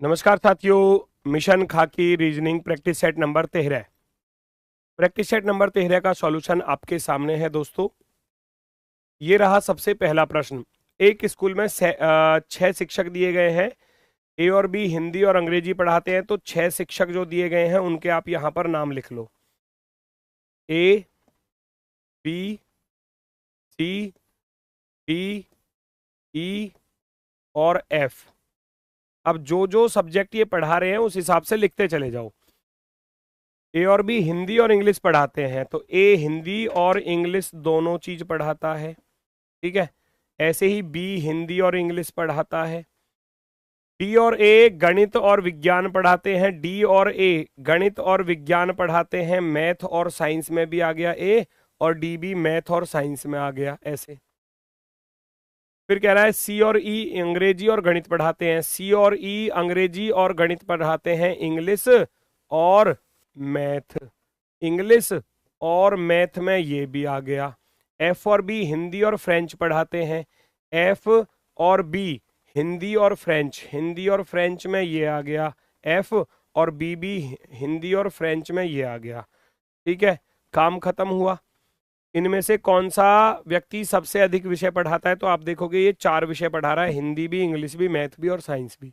नमस्कार साथियों, मिशन खाकी reasoning practice set number 13। Practice set number 13 का सॉल्यूशन आपके सामने है दोस्तों। ये रहा सबसे पहला प्रश्न। एक स्कूल में 6 शिक्षक दिए गए हैं। ए और बी हिंदी और अंग्रेजी पढ़ाते हैं, तो 6 शिक्षक जो दिए गए हैं उनके आप यहां पर नाम लिख लो। ए, बी, सी, डी, ई और एफ। अब जो जो सब्जेक्ट ये पढ़ा रहे हैं उस हिसाब से लिखते चले जाओ। ए और बी हिंदी और इंग्लिश पढ़ाते हैं, तो ए हिंदी और इंग्लिश दोनों चीज पढ़ाता है। ठीक है। ऐसे ही बी हिंदी और इंग्लिश पढ़ाता है। डी और ए गणित और विज्ञान पढ़ाते हैं। डी और ए गणित और विज्ञान पढ़ाते हैं। मैथ और साइंस में भी आ गया ए, और डी भी मैथ और साइंस में आ गया। ऐसे फिर कह रहा है सी और ई अंग्रेजी और गणित पढ़ाते हैं। सी और ई अंग्रेजी और गणित पढ़ाते हैं। इंग्लिश और मैथ। इंग्लिश और मैथ में ये भी आ गया। एफ और बी हिंदी और फ्रेंच पढ़ाते हैं। एफ और बी हिंदी और फ्रेंच। हिंदी और फ्रेंच में ये आ गया। एफ और बी भी हिंदी और फ्रेंच में ये आ गया। ठीक है, काम खत्म हुआ। इनमें से कौन सा व्यक्ति सबसे अधिक विषय पढ़ाता है? तो आप देखोगे ये 4 विषय पढ़ा रहा है, हिंदी भी, इंग्लिश भी, मैथ भी और साइंस भी।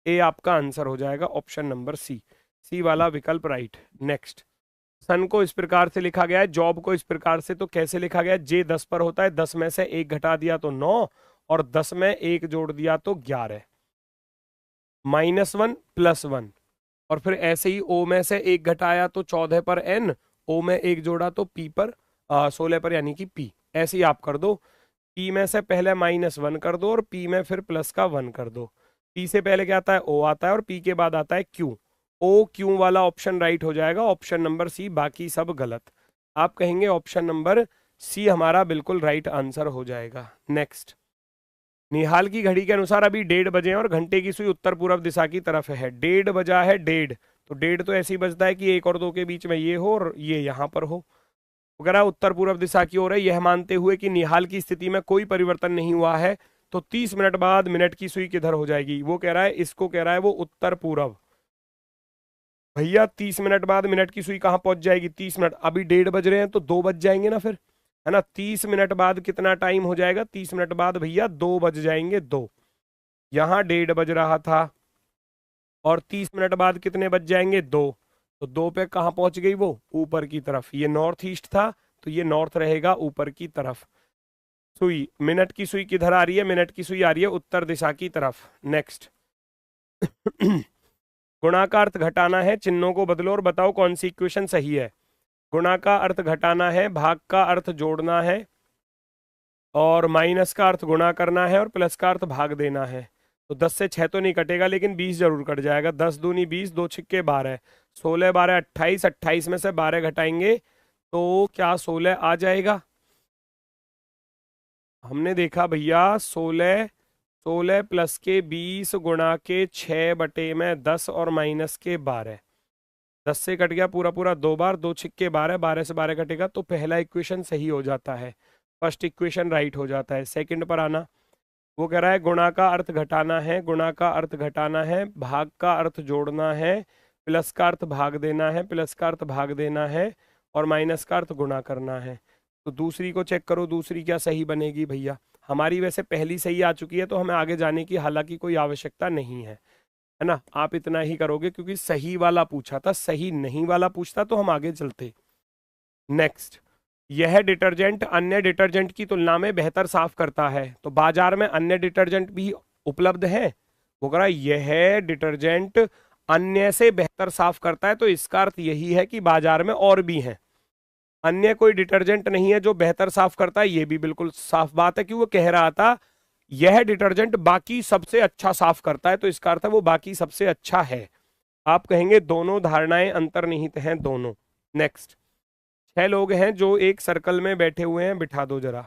ए आपका आंसर हो जाएगा ऑप्शन नंबर सी। सी वाला विकल्प राइट। नेक्स्ट, सन को इस प्रकार से लिखा गया है, जॉब को इस प्रकार से। तो कैसे लिखा गया है? जे 10 पर होता है, 10 में से 1 घटा दिया तो 9, और 10 में 1 जोड़ दिया तो 11। -1 +1, और फिर ऐसे ही ओ में से 1 घटाया तो 14 पर एन, ओ में 1 जोड़ा तो पी पर 16 पर, यानी कि पी। ऐसे ही आप कर दो। पी में से पहले -1 कर दो और पी में फिर प्लस का 1 कर दो। पी से पहले क्या आता है? ओ आता है, और पी के बाद आता है क्यू। ओ क्यू वाला ऑप्शन राइट हो जाएगा, ऑप्शन नंबर सी। बाकी सब गलत। आप कहेंगे ऑप्शन नंबर सी हमारा बिल्कुल राइट आंसर हो जाएगा। नेक्स्ट, निहाल की घड़ी के अनुसार अभी 1:30 बजे हैं और घंटे की सुई उत्तर पूर्व दिशा की तरफ है। 1:30 बजा है, 1:30, तो 1:30 तो ऐसे ही बजता है कि 1 और 2 के बीच में ये हो और ये यहाँ पर हो, वगैरह उत्तर पूर्व दिशा की ओर है। यह मानते हुए कि निहाल की स्थिति में कोई परिवर्तन नहीं हुआ है, तो 30 मिनट बाद मिनट की सुई किधर हो जाएगी? वो कह रहा है, इसको कह रहा है वो उत्तर पूर्व। भैया 30 मिनट बाद मिनट की सुई कहाँ पहुंच जाएगी? 30 मिनट, अभी 1:30 बज रहे हैं तो 2 बज जाएंगे ना फिर, है ना। 30 मिनट बाद कितना टाइम हो जाएगा? 30 मिनट बाद भैया 2 बज जाएंगे। 2, यहाँ 1:30 बज रहा था, और 30 मिनट बाद कितने बज जाएंगे? 2, तो 2 पे कहाँ पहुंच गई वो? ऊपर की तरफ। ये नॉर्थ ईस्ट था, तो ये नॉर्थ रहेगा, ऊपर की तरफ। सुई, मिनट की सुई किधर आ रही है? मिनट की सुई आ रही है उत्तर दिशा की तरफ। नेक्स्ट, गुणा का अर्थ घटाना है, चिन्हों को बदलो और बताओ कौन सी इक्वेशन सही है। गुणा का अर्थ घटाना है, भाग का अर्थ जोड़ना है, और माइनस का अर्थ गुणा करना है, और प्लस का अर्थ भाग देना है। तो 10 से 6 तो नहीं कटेगा, लेकिन 20 जरूर कट जाएगा। 10 दूनी 20, 2 छिक्के 12, 16 12 28, 28 में से 12 घटाएंगे तो क्या 16 आ जाएगा? हमने देखा भैया 16, 16 प्लस के 20 गुणा के 6 बटे में 10 और माइनस के 12। 10 से कट गया पूरा पूरा 2 बार, 2 छिक्के 12, 12 से 12 कटेगा, तो पहला इक्वेशन सही हो जाता है। फर्स्ट इक्वेशन राइट हो जाता है। सेकंड पर आना, वो कह रहा है गुणा का अर्थ घटाना है, गुणा का अर्थ घटाना है, भाग का अर्थ जोड़ना है, प्लस का अर्थ भाग देना है, प्लस का अर्थ भाग देना है, और माइनस का अर्थ गुणा करना है। तो दूसरी को चेक करो, दूसरी क्या सही बनेगी भैया? हमारी वैसे पहली सही आ चुकी है, तो हमें आगे जाने की हालांकि कोई आवश्यकता नहीं है ना। आप इतना ही करोगे क्योंकि सही वाला पूछा था, सही नहीं वाला पूछता तो हम आगे चलते। नेक्स्ट, यह डिटर्जेंट अन्य डिटर्जेंट की तुलना में बेहतर साफ करता है, तो बाजार में अन्य डिटर्जेंट भी उपलब्ध है। वो कह रहा है यह डिटर्जेंट अन्य से बेहतर साफ करता है, तो इसका अर्थ यही है कि बाजार में और भी हैं। अन्य कोई डिटर्जेंट नहीं है जो बेहतर साफ करता है, ये भी बिल्कुल साफ बात है कि वो कह रहा था यह डिटर्जेंट बाकी सबसे अच्छा साफ करता है, तो इसका अर्थ है वो बाकी सबसे अच्छा है। आप कहेंगे दोनों धारणाएं अंतर्निहित हैं, दोनों। नेक्स्ट, 6 लोग हैं जो एक सर्कल में बैठे हुए हैं, बिठा दो जरा।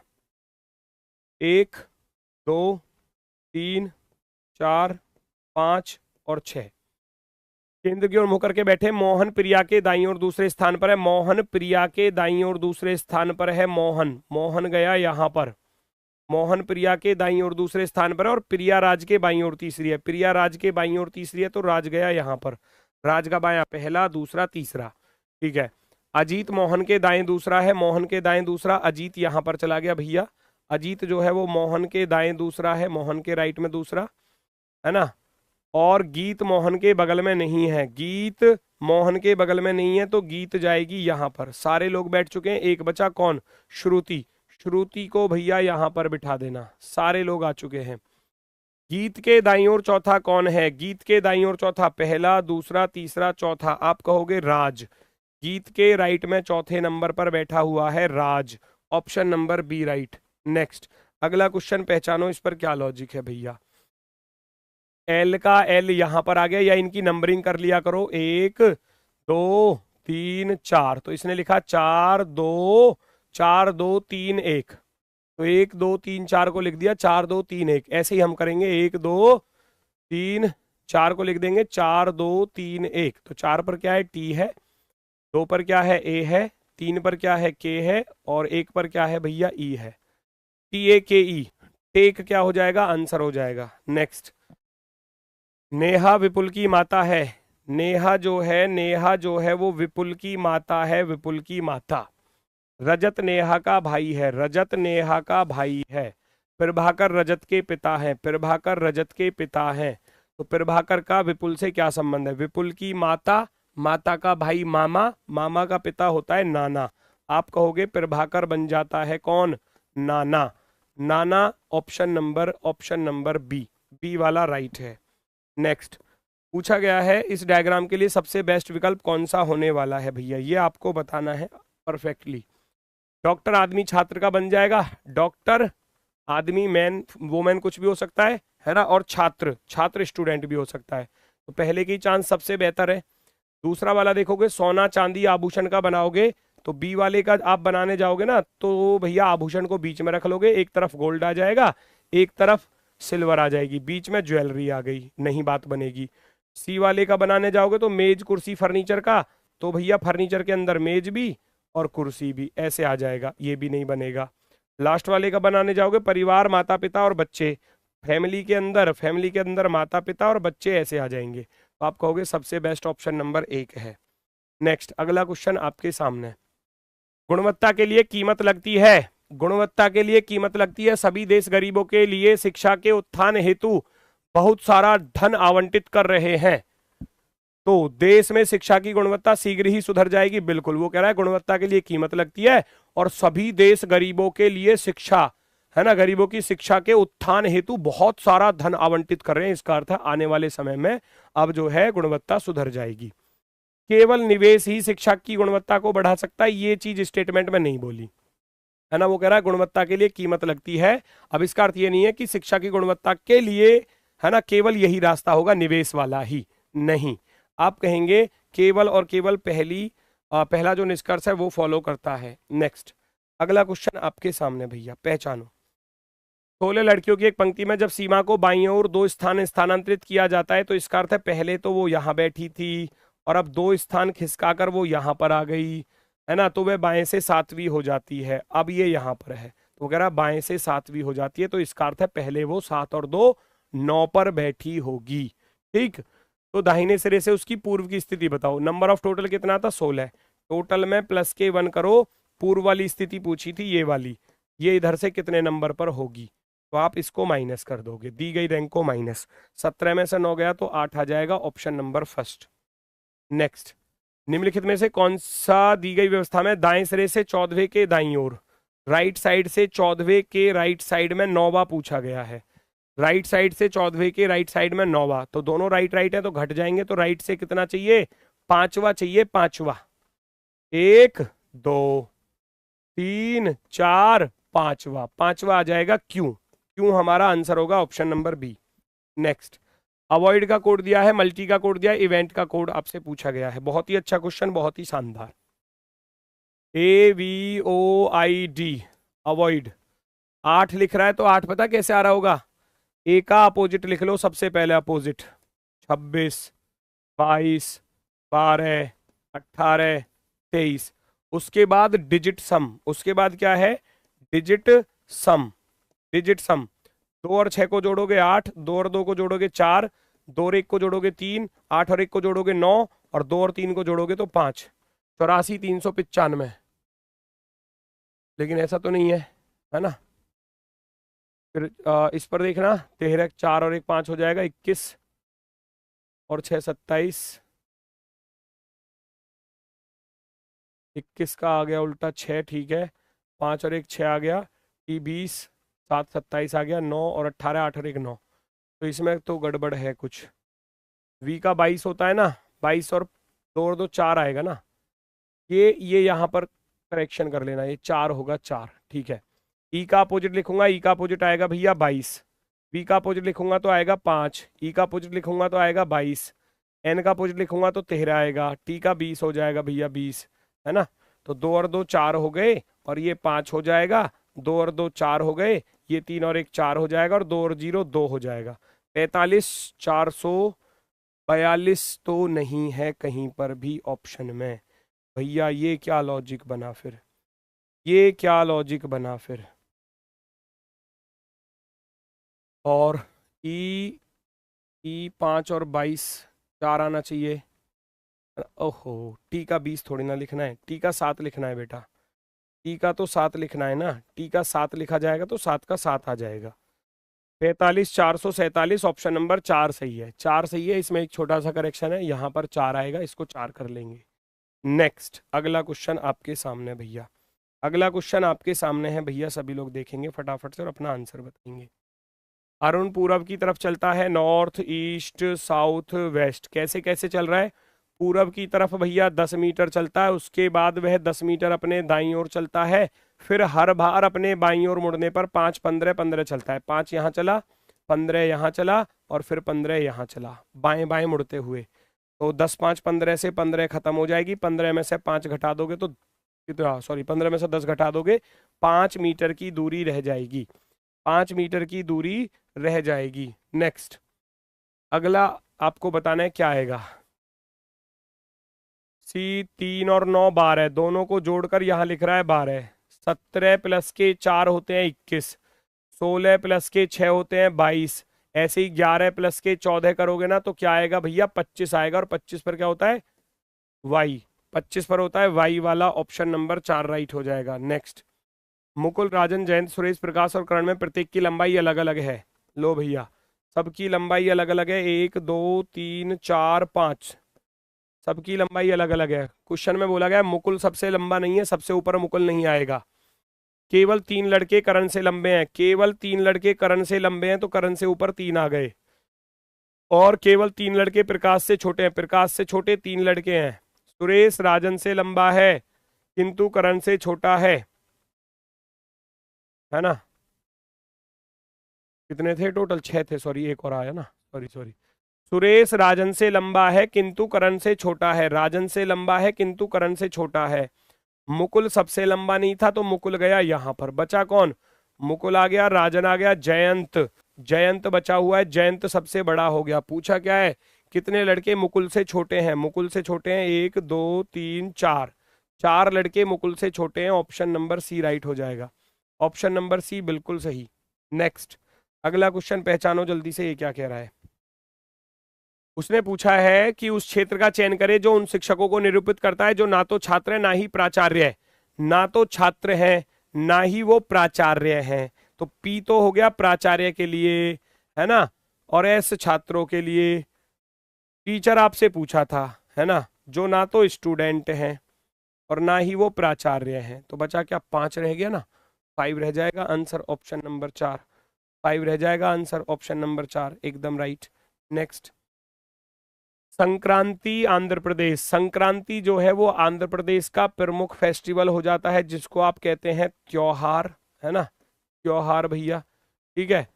1 2 3 4 5 और 6 केंद्र की ओर मुंह करके बैठे। मोहन प्रिया के दाईं ओर दूसरे स्थान पर है। मोहन प्रिया के दाईं ओर दूसरे स्थान पर है। मोहन, मोहन गया यहां पर, मोहन प्रिया के दाईं ओर दूसरे स्थान पर है और प्रिया राज के बाईं ओर तीसरी है। प्रिया राज के बाईं ओर तीसरी है तो राज गया यहाँ पर, राज का बायां पहला, दूसरा, तीसरा। ठीक है। अजीत मोहन के दाएं दूसरा है, मोहन के दाएं दूसरा, अजीत यहां पर चला गया भैया। अजीत जो है वो मोहन के दाएं दूसरा है, मोहन के राइट में दूसरा, है ना। और गीत मोहन के बगल में नहीं है, गीत मोहन के बगल में नहीं है तो गीत जाएगी यहां पर। सारे लोग बैठ चुके हैं, एक बचा कौन, श्रुति। श्रुति को भैया यहां पर बिठा देना, सारे लोग आ चुके हैं। गीत के दाईं ओर चौथा कौन है, गीत के दाईं ओर चौथा, पहला, दूसरा, तीसरा, चौथा, आप कहोगे राज। गीत के राइट में चौथे नंबर पर बैठा हुआ है Raj, option number B right. Next अगला क्वेश्चन पहचानो, इस पर क्या लॉजिक है भैया। एल का एल यहां पर आ गया, या इनकी नंबरिंग कर लिया करो, 1 2 3 4, तो इसने लिखा 4 2 4 2 3 1, तो 1 2 3 4 को लिख दिया 4 2 3 1। ऐसे ही हम करेंगे, 1 2 3 4 को लिख देंगे 4 2 3 1। तो 4 पर क्या है, टी है, 2 पर क्या है, ए है, 3 पर क्या है, के है, और 1 पर क्या है भैया, ई है। टी ए के ई, टेक क्या हो जाएगा, आंसर हो जाएगा। नेक्स्ट नेहा विपुल की माता है, नेहा जो है, नेहा जो है वो विपुल की माता है, विपुल की माता। रजत नेहा का भाई है, रजत नेहा का भाई है। प्रभाकर रजत के पिता हैं, प्रभाकर रजत के पिता हैं। तो प्रभाकर का विपुल से क्या संबंध है, विपुल की माता, माता का भाई मामा, मामा का पिता होता है नाना। आप कहोगे प्रभाकर बन जाता है कौन, नाना। नाना ऑप्शन नंबर बी, बी वाला राइट है। नेक्स्ट पूछा गया है इस डायग्राम के लिए सबसे बेस्ट विकल्प कौन सा होने वाला है भैया, ये आपको बताना है परफेक्टली। डॉक्टर आदमी छात्र का बन जाएगा, डॉक्टर आदमी मैन वोमैन कुछ भी हो सकता है ना, और छात्र छात्र स्टूडेंट भी हो सकता है। तो पहले की चांस सबसे बेहतर है। दूसरा वाला देखोगे सोना चांदी आभूषण का बनाओगे, तो बी वाले का आप बनाने जाओगे ना तो भैया आभूषण को बीच में रख लोगे, एक तरफ गोल्ड आ जाएगा, एक तरफ सिल्वर आ जाएगी, बीच में ज्वेलरी आ गई, नहीं बात बनेगी। सी वाले का बनाने जाओगे तो मेज कुर्सी फर्नीचर का, तो भैया फर्नीचर के अंदर मेज भी और कुर्सी भी, ऐसे आ जाएगा, ये भी नहीं बनेगा। लास्ट वाले का बनाने जाओगे परिवार माता पिता और बच्चे, फैमिली के अंदर माता पिता और बच्चे, ऐसे आ जाएंगे। तो आप कहोगे सबसे बेस्ट ऑप्शन नंबर 1 है। नेक्स्ट अगला क्वेश्चन आपके सामने, गुणवत्ता के लिए कीमत लगती है, गुणवत्ता के लिए कीमत लगती है। सभी देश गरीबों के लिए शिक्षा के उत्थान हेतु बहुत सारा धन आवंटित कर रहे हैं, तो देश में शिक्षा की गुणवत्ता शीघ्र ही सुधर जाएगी। बिल्कुल, वो कह रहा है गुणवत्ता के लिए कीमत लगती है और सभी देश गरीबों के लिए शिक्षा, है ना, गरीबों की शिक्षा के उत्थान हेतु बहुत सारा धन आवंटित कर रहे हैं। इसका अर्थ है आने वाले समय में अब जो है गुणवत्ता सुधर जाएगी। केवल निवेश ही शिक्षा की गुणवत्ता को बढ़ा सकता है, ये चीज स्टेटमेंट में नहीं बोली, है ना। वो कह रहा है गुणवत्ता के लिए कीमत लगती है। अब इसका अर्थ ये नहीं है कि शिक्षा की गुणवत्ता के लिए, है ना, केवल यही रास्ता होगा निवेश वाला ही, नहीं। आप कहेंगे केवल और केवल पहला जो निष्कर्ष है वो फॉलो करता है। नेक्स्ट अगला क्वेश्चन आपके सामने भैया, पहचानो। 16 लड़कियों की एक पंक्ति में जब सीमा को बाईं ओर 2 स्थान स्थानांतरित किया जाता है तो इसका अर्थ है पहले तो वो यहां बैठी थी और अब 2 स्थान खिसकाकर वो यहां पर आ गई, है ना, तो वह बाएं से 7वीं हो जाती है। अब ये यहां पर है तो कह रहा बाएं से 7वीं हो जाती है, तो इसका अर्थ है पहले वो 7 और 2 9 पर बैठी होगी। ठीक, तो दाहिने सिरे से उसकी पूर्व की स्थिति बताओ। नंबर ऑफ टोटल कितना था, 16। टोटल में प्लस के 1 करो, पूर्व वाली स्थिति पूछी थी ये वाली, ये इधर से कितने नंबर पर होगी, तो आप इसको माइनस कर दोगे, दी गई रैंक को माइनस। 17 में से 9 गया तो 8 आ जाएगा, ऑप्शन नंबर फर्स्ट। नेक्स्ट निम्नलिखित में से कौन सा दी गई व्यवस्था में दाएं सिरे से 14वें के दाईं ओर, राइट साइड से 14वें के राइट साइड में 9वां पूछा गया है। राइट साइड से 14वें के राइट साइड में 9वां, तो दोनों राइट राइट है तो घट जाएंगे, तो राइट से कितना चाहिए, 5वां चाहिए, 5वां। 1 2 3 4 5वां, 5वां आ जाएगा क्यों, क्यों हमारा आंसर होगा option number B. Next avoid का कोड दिया है, मल्टी का कोड दिया है, इवेंट का कोड आपसे पूछा गया है। बहुत ही अच्छा क्वेश्चन, बहुत ही शानदार। AVOID अवॉइड 8 लिख रहा है तो 8 पता कैसे आ रहा होगा, ए का अपोजिट लिख लो सबसे पहले, अपोजिट 26 22 12 18 23, उसके बाद डिजिट सम, उसके बाद क्या है डिजिट सम, डिजिट सम, 2 और 6 को जोड़ोगे 8, 2 और 2 को जोड़ोगे 4, 2 और 1 को जोड़ोगे 3, 8 और 1 को जोड़ोगे 9, और 2 और 3 को जोड़ोगे तो 5, 84,395। लेकिन ऐसा तो नहीं है ना। फिर इस पर देखना, 13, 4 और 1 5 हो जाएगा 21, और 6 27, 21 का आ गया उल्टा 6, ठीक है, 5 और 1 6 आ गया, टी 20, 7 27 आ गया, 9 और 18, 8 और 1 9। तो इसमें तो गड़बड़ है कुछ। वी का 22 होता है ना, 22 और 2 और 2 4 आएगा ना, ये यहाँ पर करेक्शन कर लेना, ये 4 होगा 4, ठीक है। ई का अपोजिट लिखूंगा, ई का अपोजिट आएगा भैया 22, वी का अपोजिट लिखूंगा तो आएगा 5, ई का अपोजिट लिखूंगा तो आएगा 22, एन का अपोजिट लिखूंगा तो 13 आएगा, टी का 20 हो जाएगा भैया 20, है ना। तो 2 और 2 4 हो गए, और ये 5 हो जाएगा, 2 और 2 4 हो गए, ये 3 और 1 4 हो जाएगा, और 2 और 0 2 हो जाएगा। 45 442 तो नहीं है कहीं पर भी ऑप्शन में भैया। ये क्या लॉजिक बना फिर, ये क्या लॉजिक बना फिर। और ई 5 और 22 4 आना चाहिए। ओहो, टी का 20 थोड़ी ना लिखना है, टी का 7 लिखना है बेटा, टी का तो 7 लिखना है ना, टी का 7 लिखा जाएगा तो 7 का 7 आ जाएगा। 45 447, ऑप्शन नंबर 4 सही है, 4 सही है। इसमें एक छोटा सा करेक्शन है, यहाँ पर 4 आएगा, इसको 4 कर लेंगे। नेक्स्ट अगला क्वेश्चन आपके सामने भैया, अगला क्वेश्चन आपके सामने है भैया, सभी लोग देखेंगे फटाफट से और अपना आंसर बताएंगे। अरुण पूरब की तरफ चलता है, नॉर्थ ईस्ट साउथ वेस्ट, कैसे कैसे चल रहा है। पूरब की तरफ भैया 10 मीटर चलता है, उसके बाद वह 10 मीटर अपने दाईं ओर चलता है, फिर हर बार अपने बाईं ओर मुड़ने पर 5 15 15 चलता है, 5 यहाँ चला, 15 यहाँ चला, और फिर 15 यहाँ चला, बाएं बाएं मुड़ते हुए। तो 10 5 15 से 15 खत्म हो जाएगी, 15 में से 5 घटा दोगे तो कितना, सॉरी 15 में से 10 घटा दोगे, 5 मीटर की दूरी रह जाएगी, 5 मीटर की दूरी रह जाएगी। नेक्स्ट अगला आपको बताना है क्या आएगा। सी 3 और 9 12, दोनों को जोड़कर यहां लिख रहा है 12, 17 प्लस के 4 होते हैं 21, 16 प्लस के 6 होते हैं 22, ऐसे ही 11 प्लस के 14 करोगे ना तो क्या आएगा भैया 25 आएगा, और 25 पर क्या होता है वाई, 25 पर होता है वाई वाला, ऑप्शन नंबर 4 राइट हो जाएगा। नेक्स्ट मुकुल राजन जयंत सुरेश प्रकाश और करण में प्रत्येक की लंबाई अलग अलग है। लो भैया सबकी लंबाई अलग अलग है, 1 2 3 4 5, सबकी लंबाई अलग अलग है। क्वेश्चन में बोला गया मुकुल सबसे लंबा नहीं है, सबसे ऊपर मुकुल नहीं आएगा। केवल 3 लड़के करण से लंबे हैं, केवल 3 लड़के करण से लंबे हैं तो करण से ऊपर 3 आ गए, और केवल 3 लड़के प्रकाश से छोटे हैं, प्रकाश से छोटे 3 लड़के हैं। सुरेश राजन से लंबा है किंतु करण से छोटा है ना। कितने थे टोटल, 6 थे, सॉरी एक और आया ना, सॉरी सॉरी। सुरेश राजन से लंबा है किंतु करण से छोटा है, राजन से लंबा है किंतु करण से छोटा है। मुकुल सबसे लंबा नहीं था तो मुकुल गया यहां पर, बचा कौन, मुकुल आ गया, राजन आ गया, जयंत, जयंत बचा हुआ है, जयंत सबसे बड़ा हो गया। पूछा क्या है, कितने लड़के मुकुल से छोटे हैं, मुकुल से छोटे हैं 1 2 3 4, 4 लड़के मुकुल से छोटे हैं, ऑप्शन नंबर सी राइट हो जाएगा, ऑप्शन नंबर सी बिल्कुल सही। नेक्स्ट अगला क्वेश्चन पहचानो जल्दी से, ये क्या कह रहा है। उसने पूछा है कि उस क्षेत्र का चयन करे जो उन शिक्षकों को निरूपित करता है जो ना तो छात्र है ना ही प्राचार्य है, ना तो छात्र है ना ही वो प्राचार्य हैं। तो पी तो हो गया प्राचार्य के लिए, है ना, और एस छात्रों के लिए। टीचर आपसे पूछा था, है ना, जो ना तो स्टूडेंट हैं और ना ही वो प्राचार्य हैं। तो बचा क्या, 5 रह गया ना, 5 रह जाएगा, आंसर ऑप्शन नंबर 4, 5 रह जाएगा, आंसर ऑप्शन नंबर 4 एकदम राइट। नेक्स्ट संक्रांति आंध्र प्रदेश, संक्रांति जो है वो आंध्र प्रदेश का प्रमुख फेस्टिवल हो जाता है जिसको आप कहते हैं त्योहार, है ना, त्योहार भैया, ठीक है।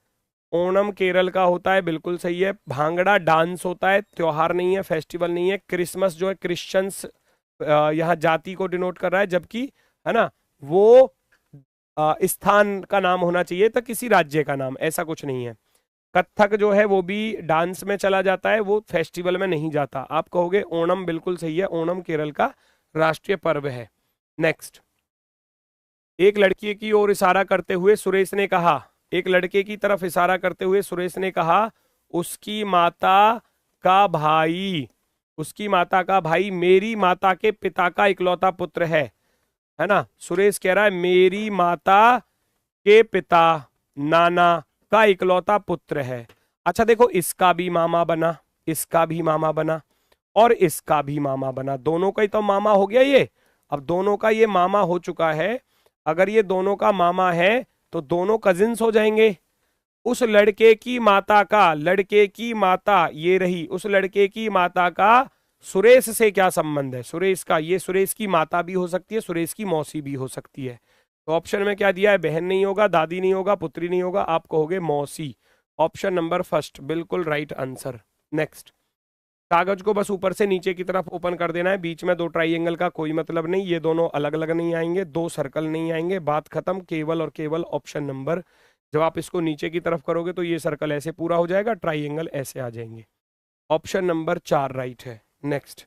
ओणम केरल का होता है, बिल्कुल सही है। भांगड़ा डांस होता है, त्योहार नहीं है, फेस्टिवल नहीं है। क्रिसमस जो है क्रिश्चियंस यहाँ जाति को डिनोट कर रहा है, जबकि है ना वो स्थान का नाम होना चाहिए था, किसी राज्य का नाम, ऐसा कुछ नहीं है। कथक जो है वो भी डांस में चला जाता है, वो फेस्टिवल में नहीं जाता। आप कहोगे ओणम, बिल्कुल सही है, ओणम केरल का राष्ट्रीय पर्व है। नेक्स्ट एक लड़की की ओर इशारा करते हुए सुरेश ने कहा, एक लड़के की तरफ इशारा करते हुए सुरेश ने कहा, उसकी माता का भाई, उसकी माता का भाई मेरी माता के पिता का इकलौता पुत्र है ना। सुरेश कह रहा है मेरी माता के पिता नाना का इकलौता पुत्र है। अच्छा देखो, इसका भी मामा बना, इसका भी मामा बना और इसका भी मामा बना, दोनों का ही तो मामा हो गया ये। अब दोनों का ये मामा हो चुका है, अगर ये दोनों का मामा है तो दोनों कजिन्स हो जाएंगे। उस लड़के की माता का, लड़के की माता ये रही, उस लड़के की माता का सुरेश से क्या संबंध है? सुरेश का, ये सुरेश की माता भी हो सकती है, सुरेश की मौसी भी हो सकती है। तो ऑप्शन में क्या दिया है? बहन नहीं होगा, दादी नहीं होगा, पुत्री नहीं होगा, आप कहोगे मौसी। ऑप्शन नंबर फर्स्ट बिल्कुल राइट आंसर। नेक्स्ट, कागज को बस ऊपर से नीचे की तरफ ओपन कर देना है, बीच में दो ट्राइंगल का कोई मतलब नहीं, ये दोनों अलग अलग नहीं आएंगे, दो सर्कल नहीं आएंगे, बात खत्म। केवल और केवल ऑप्शन नंबर, जब आप इसको नीचे की तरफ करोगे तो ये सर्कल ऐसे पूरा हो जाएगा, ट्राइंगल ऐसे आ जाएंगे। ऑप्शन नंबर 4 राइट है। नेक्स्ट,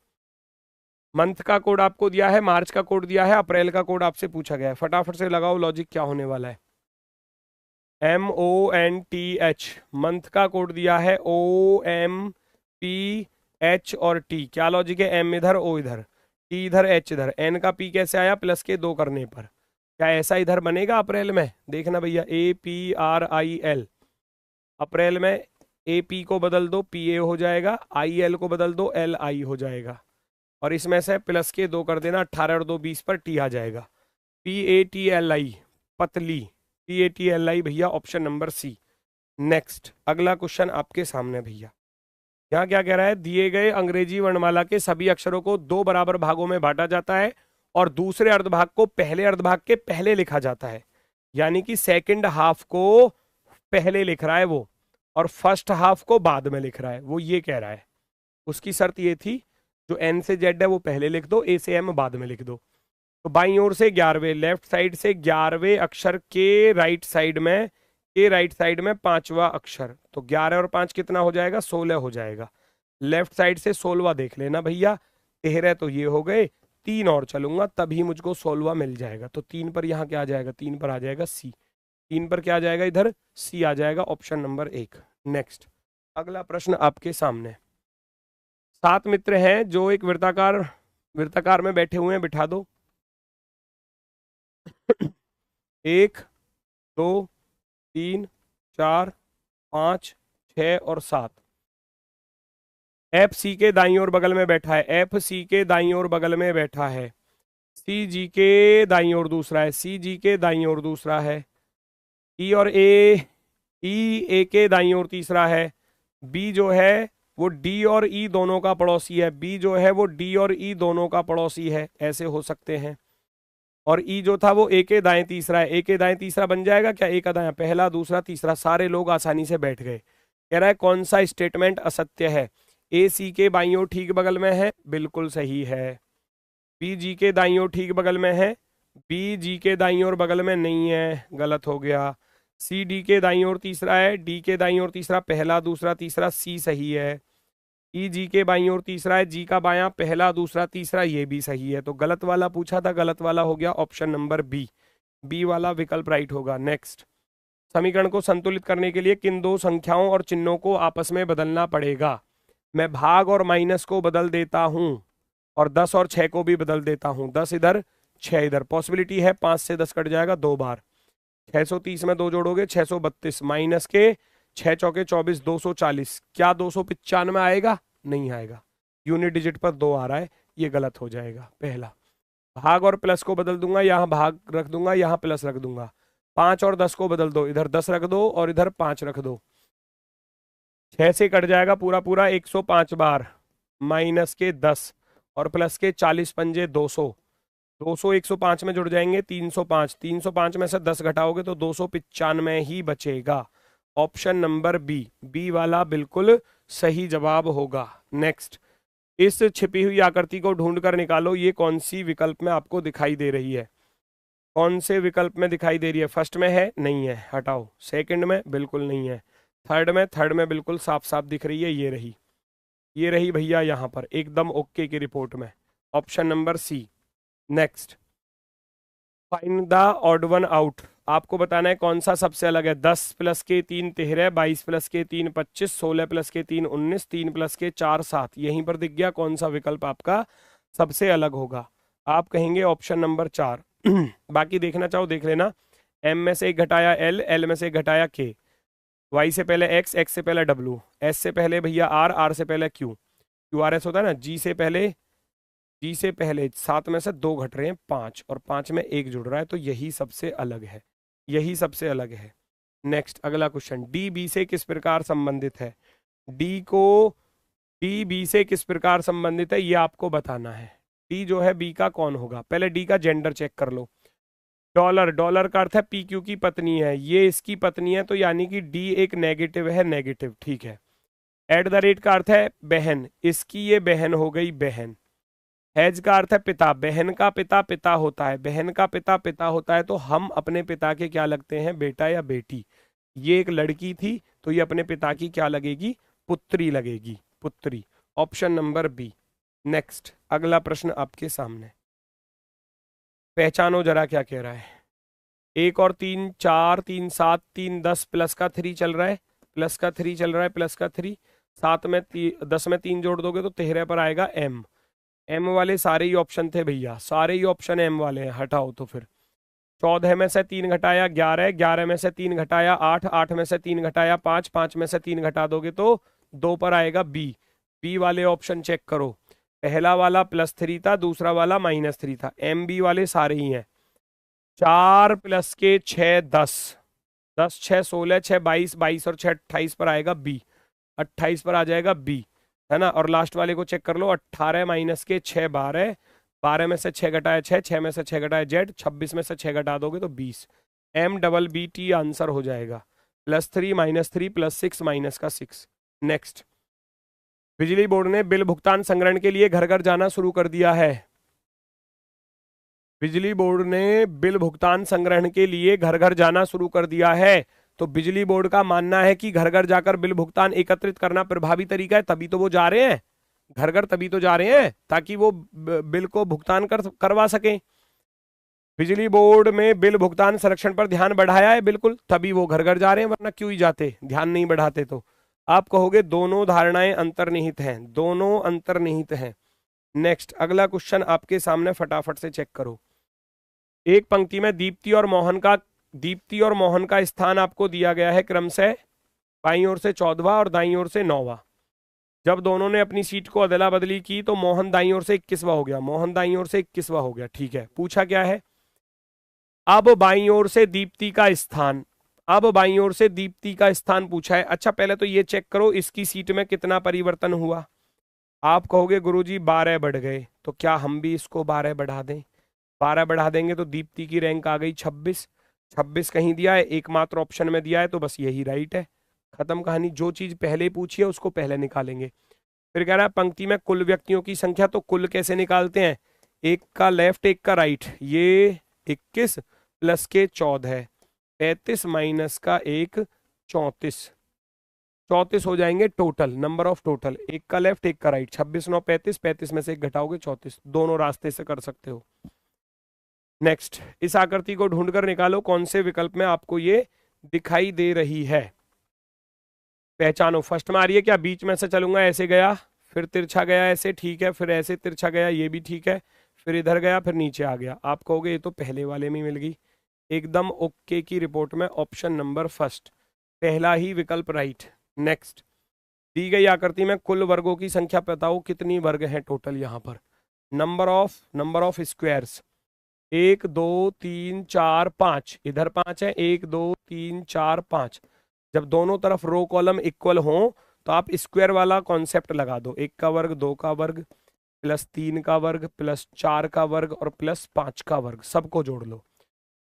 मंथ का कोड आपको दिया है, मार्च का कोड दिया है, अप्रैल का कोड आपसे पूछा गया है, फटाफट से लगाओ लॉजिक, क्या होने वाला है। MONTH, मंथ का कोड दिया है OMPH और T, क्या लॉजिक है? M इधर, O इधर, T इधर, H इधर, N का P कैसे आया? प्लस के 2 करने पर। क्या ऐसा इधर बनेगा अप्रैल में? देखना भैया, APRIL, अप्रैल में AP को बदल दो PA हो जाएगा, IL को बदल दो LI हो जाएगा, और इसमें से प्लस के 2 कर देना, 18 और 2 20 पर T आ जाएगा। PATLI, पतली, PATLI भैया, ऑप्शन नंबर सी। नेक्स्ट, अगला क्वेश्चन आपके सामने भैया, यहाँ क्या कह रहा है? दिए गए अंग्रेजी वर्णमाला के सभी अक्षरों को 2 बराबर भागों में बांटा जाता है और दूसरे अर्धभाग को पहले अर्धभाग के पहले लिखा जाता है, यानी कि सेकंड हाफ को पहले लिख रहा है वो, और फर्स्ट हाफ को बाद में लिख रहा है वो, ये कह रहा है। उसकी शर्त ये थी, जो N से Z है वो पहले लिख दो, A से M बाद में लिख दो। तो बाईं ओर से 11वें, लेफ्ट साइड से 11वें अक्षर के राइट साइड में, के राइट साइड में 5वां अक्षर, तो 11 और 5 कितना हो जाएगा? 16 हो जाएगा। लेफ्ट साइड से 16वां देख लेना भैया, 13 तो ये हो गए, 3 और चलूंगा तभी मुझको 16वां मिल जाएगा। तो 3 पर यहाँ क्या आ जाएगा? 3 पर आ जाएगा C, 3 पर क्या आ जाएगा? इधर C आ जाएगा, ऑप्शन नंबर 1। नेक्स्ट, अगला प्रश्न आपके सामने। 7 मित्र हैं जो एक वृत्ताकार में बैठे हुए हैं, बिठा दो। 1 2 3 4 5 6 और 7। FC के दाईं ओर बगल में बैठा है, FC के दाईं ओर बगल में बैठा है, CG के दाईं ओर दूसरा है, CG के दाईं ओर दूसरा है, E और A के दाईं ओर तीसरा है, B जो है वो D और E दोनों का पड़ोसी है, B जो है वो D और E दोनों का पड़ोसी है, ऐसे हो सकते हैं। और E जो था वो A के दाएं तीसरा है, A के दाएं तीसरा बन जाएगा क्या? A का दायां पहला, दूसरा, तीसरा, सारे लोग आसानी से बैठ गए। कह रहा है कौन सा स्टेटमेंट असत्य है? A C के बाईं ओर ठीक बगल में है, बिल्कुल सही है। B G के दाईं ओर ठीक बगल में है, B G के दाईं ओर बगल में नहीं है, गलत हो गया। C D के दाईं ओर तीसरा है, D के दाईं ओर तीसरा, पहला, दूसरा, तीसरा, C सही है। E G के बाईं ओर तीसरा है, G का बायां, पहला, दूसरा, तीसरा, ये भी सही है। तो गलत वाला पूछा था, गलत वाला हो गया ऑप्शन नंबर बी वाला विकल्प राइट होगा। नेक्स्ट, समीकरण को संतुलित करने के लिए किन 2 संख्याओं और चिन्हों को आपस में बदलना पड़ेगा? मैं भाग और माइनस को बदल देता हूं और 10 और 6 को भी बदल देता हूं, 10 इधर 6 इधर, पॉसिबिलिटी है 5 से 10 कट जाएगा 2 बार, 630 में 2 जोड़ोगे 632, माइनस के 6 चौके 24, 240, क्या 295 आएगा? नहीं आएगा, यूनिट डिजिट पर 2 आ रहा है, ये गलत हो जाएगा। पहला, भाग और प्लस को बदल दूंगा, यहाँ भाग रख दूंगा, यहाँ प्लस रख दूंगा। 5 और 10 को बदल दो, इधर 10 रख दो और इधर 5 रख दो, 6 से कट जाएगा पूरा पूरा 105 बार, माइनस के 10 और प्लस के 40 पंजे 200, 200 105 में जुड़ जाएंगे, 305, 305 में से 10 घटाओगे तो 295 ही बचेगा। ऑप्शन नंबर बी वाला बिल्कुल सही जवाब होगा। नेक्स्ट, इस छिपी हुई आकृति को ढूंढ कर निकालो, ये कौन सी विकल्प में आपको दिखाई दे रही है? कौन से विकल्प में दिखाई दे रही है? फर्स्ट में है, नहीं है, हटाओ। सेकंड में बिल्कुल नहीं है, थर्ड में बिल्कुल साफ साफ दिख रही है, ये रही भैया यहाँ पर एकदम ओके की रिपोर्ट में, option number C. Next, find the odd one out, आपको बताना है कौन सा सबसे अलग है। 10 प्लस के 3 13, 22 प्लस के 3 25, 16 प्लस के 3 19, 3 प्लस के 4 7। यहीं पर दिख गया कौन सा विकल्प आपका सबसे अलग होगा। आप कहेंगे ऑप्शन नंबर 4। बाकी देखना चाहो देख लेना। एम में से एक घटाया एल, एल में से एक घटाया के, वाई से पहले एक्स, एक्स से पहले डब्ल्यू, एस से पहले भैया आर, आर से पहले क्यू, क्यू आर एस होता है ना, जी से पहले 7 में से 2 घट रहे हैं 5, और 5 में 1 जुड़ रहा है, तो यही सबसे अलग है, यही सबसे अलग है। नेक्स्ट अगला क्वेश्चन, डी बी से किस प्रकार संबंधित है। डी बी से किस प्रकार संबंधित है ये आपको बताना है। डी जो है बी का कौन होगा, पहले डी का जेंडर चेक कर लो। डॉलर, डॉलर का अर्थ है पी क्यू की पत्नी है, ये इसकी पत्नी है, तो यानी कि डी एक नेगेटिव है, नेगेटिव, ठीक है। एट द रेट का अर्थ है बहन, इसकी ये बहन हो गई बहन। हैज का अर्थ है पिता, बहन का पिता पिता होता है, बहन का पिता पिता होता है, तो हम अपने पिता के क्या लगते हैं, बेटा या बेटी। ये एक लड़की थी तो ये अपने पिता की क्या लगेगी, पुत्री लगेगी, पुत्री। Option number B. नेक्स्ट अगला प्रश्न आपके सामने, पहचानो जरा क्या कह रहा है। 1 और 3 4, 3 7, 3 10, प्लस का 3 चल रहा है, प्लस का 3 चल रहा है, प्लस का 3, 7 में 10 में 3 जोड़ दोगे तो 13 पर आएगा एम। एम वाले सारे ही ऑप्शन थे भैया, सारे ही ऑप्शन एम वाले हैं, हटाओ तो फिर। 14 में से 3 घटाया 11, 11 में से 3 घटाया 8, 8 में से 3 घटाया 5, 5 में से 3 घटा दोगे तो 2 पर आएगा बी। बी वाले ऑप्शन चेक करो, पहला वाला +3 था, दूसरा वाला -3 था, एम बी वाले सारे ही हैं। 4 प्लस के 6 10, 10 6 16, 6 22, 22 और 6 28 पर आएगा बी, 28 पर आ जाएगा बी, है ना। और लास्ट वाले को चेक कर लो, 18 माइनस के 6 12, 12 में से 6 घटाया 6, 6 में से 6 घटाया जेड, 26 में से 6 घटा दोगे तो 20, M double B T answer हो जाएगा। +3 -3 +6 -6। नेक्स्ट, बिजली बोर्ड ने बिल भुगतान संग्रहण के लिए घर घर जाना शुरू कर दिया है। बिजली बोर्ड ने बिल भुगतान संग्रहण के लिए घर घर जाना शुरू कर दिया है, तो बिजली बोर्ड का मानना है कि घर घर जाकर बिल भुगतान एकत्रित करना प्रभावी तरीका है, तभी तो वो जा रहे हैं घर घर, तभी तो जा रहे हैं ताकि वो बिल को भुगतान करवा सकें। बिजली बोर्ड में बिल भुगतान संरक्षण पर ध्यान बढ़ाया है, बिल्कुल, तभी वो घर घर जा रहे हैं, वरना क्यों ही जाते, ध्यान नहीं बढ़ाते तो। आप कहोगे दोनों धारणाएं अंतर्निहित हैं, दोनों अंतर्निहित हैं। नेक्स्ट अगला क्वेश्चन आपके सामने, फटाफट से चेक करो। एक पंक्ति में दीप्ति और मोहन का स्थान आपको दिया गया है क्रमशः बाईं ओर से 14वां और दाईं ओर से 9वां। जब दोनों ने अपनी सीट को अदला बदली की तो मोहन दाईं ओर से 21वां हो गया, मोहन दाईं ओर से 21वां हो गया, ठीक है। पूछा क्या है, अब बाईं ओर से दीप्ति का स्थान, अब बाईं ओर से दीप्ति का स्थान पूछा है। अच्छा पहले तो ये चेक करो इसकी सीट में कितना परिवर्तन हुआ। आप कहोगे गुरुजी 12 बढ़ गए, तो क्या हम भी इसको 12 बढ़ा दें, 12 बढ़ा देंगे तो दीप्ति की रैंक आ गई 26, 26 कहीं दिया है, एकमात्र ऑप्शन में दिया है, तो बस यही राइट है, खत्म कहानी। जो चीज पहले पूछी है उसको पहले निकालेंगे। फिर कह रहा है पंक्ति में कुल व्यक्तियों की संख्या, तो कुल कैसे निकालते हैं, एक का लेफ्ट एक का राइट, ये 21 प्लस के 14 है, 35 माइनस का 1 34, 34 हो जाएंगे टोटल, नंबर ऑफ टोटल, एक का लेफ्ट एक का राइट, 26 9 35, 35 में से एक घटाओगे 34, दोनों रास्ते से कर सकते हो। नेक्स्ट, इस आकृति को ढूंढकर निकालो कौन से विकल्प में आपको ये दिखाई दे रही है। पहचानो, फर्स्ट में आ रही है क्या, बीच में से चलूंगा ऐसे गया, फिर तिरछा गया ऐसे, ठीक है, फिर ऐसे तिरछा गया, ये भी ठीक है, फिर इधर गया, फिर नीचे आ गया। आप कहोगे ये तो पहले वाले में मिल गई, एकदम ओके की रिपोर्ट में ऑप्शन नंबर फर्स्ट, पहला ही विकल्प राइट। नेक्स्ट, दी गई आकृति में कुल वर्गों की संख्या बताओ, कितनी वर्ग हैं टोटल यहाँ पर। नंबर ऑफ स्क्वायर्स, 1 2 3 4 5, इधर 5 है, 1 2 3 4 5। जब दोनों तरफ रो कॉलम इक्वल हो तो आप स्क्वायर वाला कॉन्सेप्ट लगा दो, 1 का वर्ग 2 का वर्ग प्लस 3 का वर्ग प्लस 4 का वर्ग और प्लस 5 का वर्ग, सबको जोड़ लो।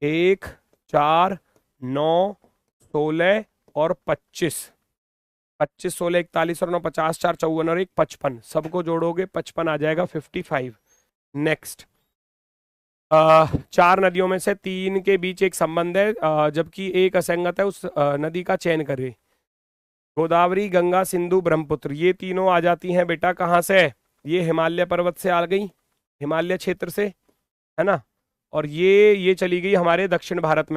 1 4 9 16 और 25, 25 16 41 और 9 50, 4 54 और 1 55, सबको जोड़ोगे 55 आ जाएगा 55। नेक्स्ट, 4 नदियों में से 3 के बीच एक संबंध है, जबकि एक असंगत है, उस नदी का चयन करें। गोदावरी गंगा सिंधु ब्रह्मपुत्र, ये तीनों आ जाती हैं बेटा कहाँ से, ये हिमालय पर्वत से आ गई, हिमालय क्षेत्र से, है ना। और ये चली गई हमारे दक्षिण भारत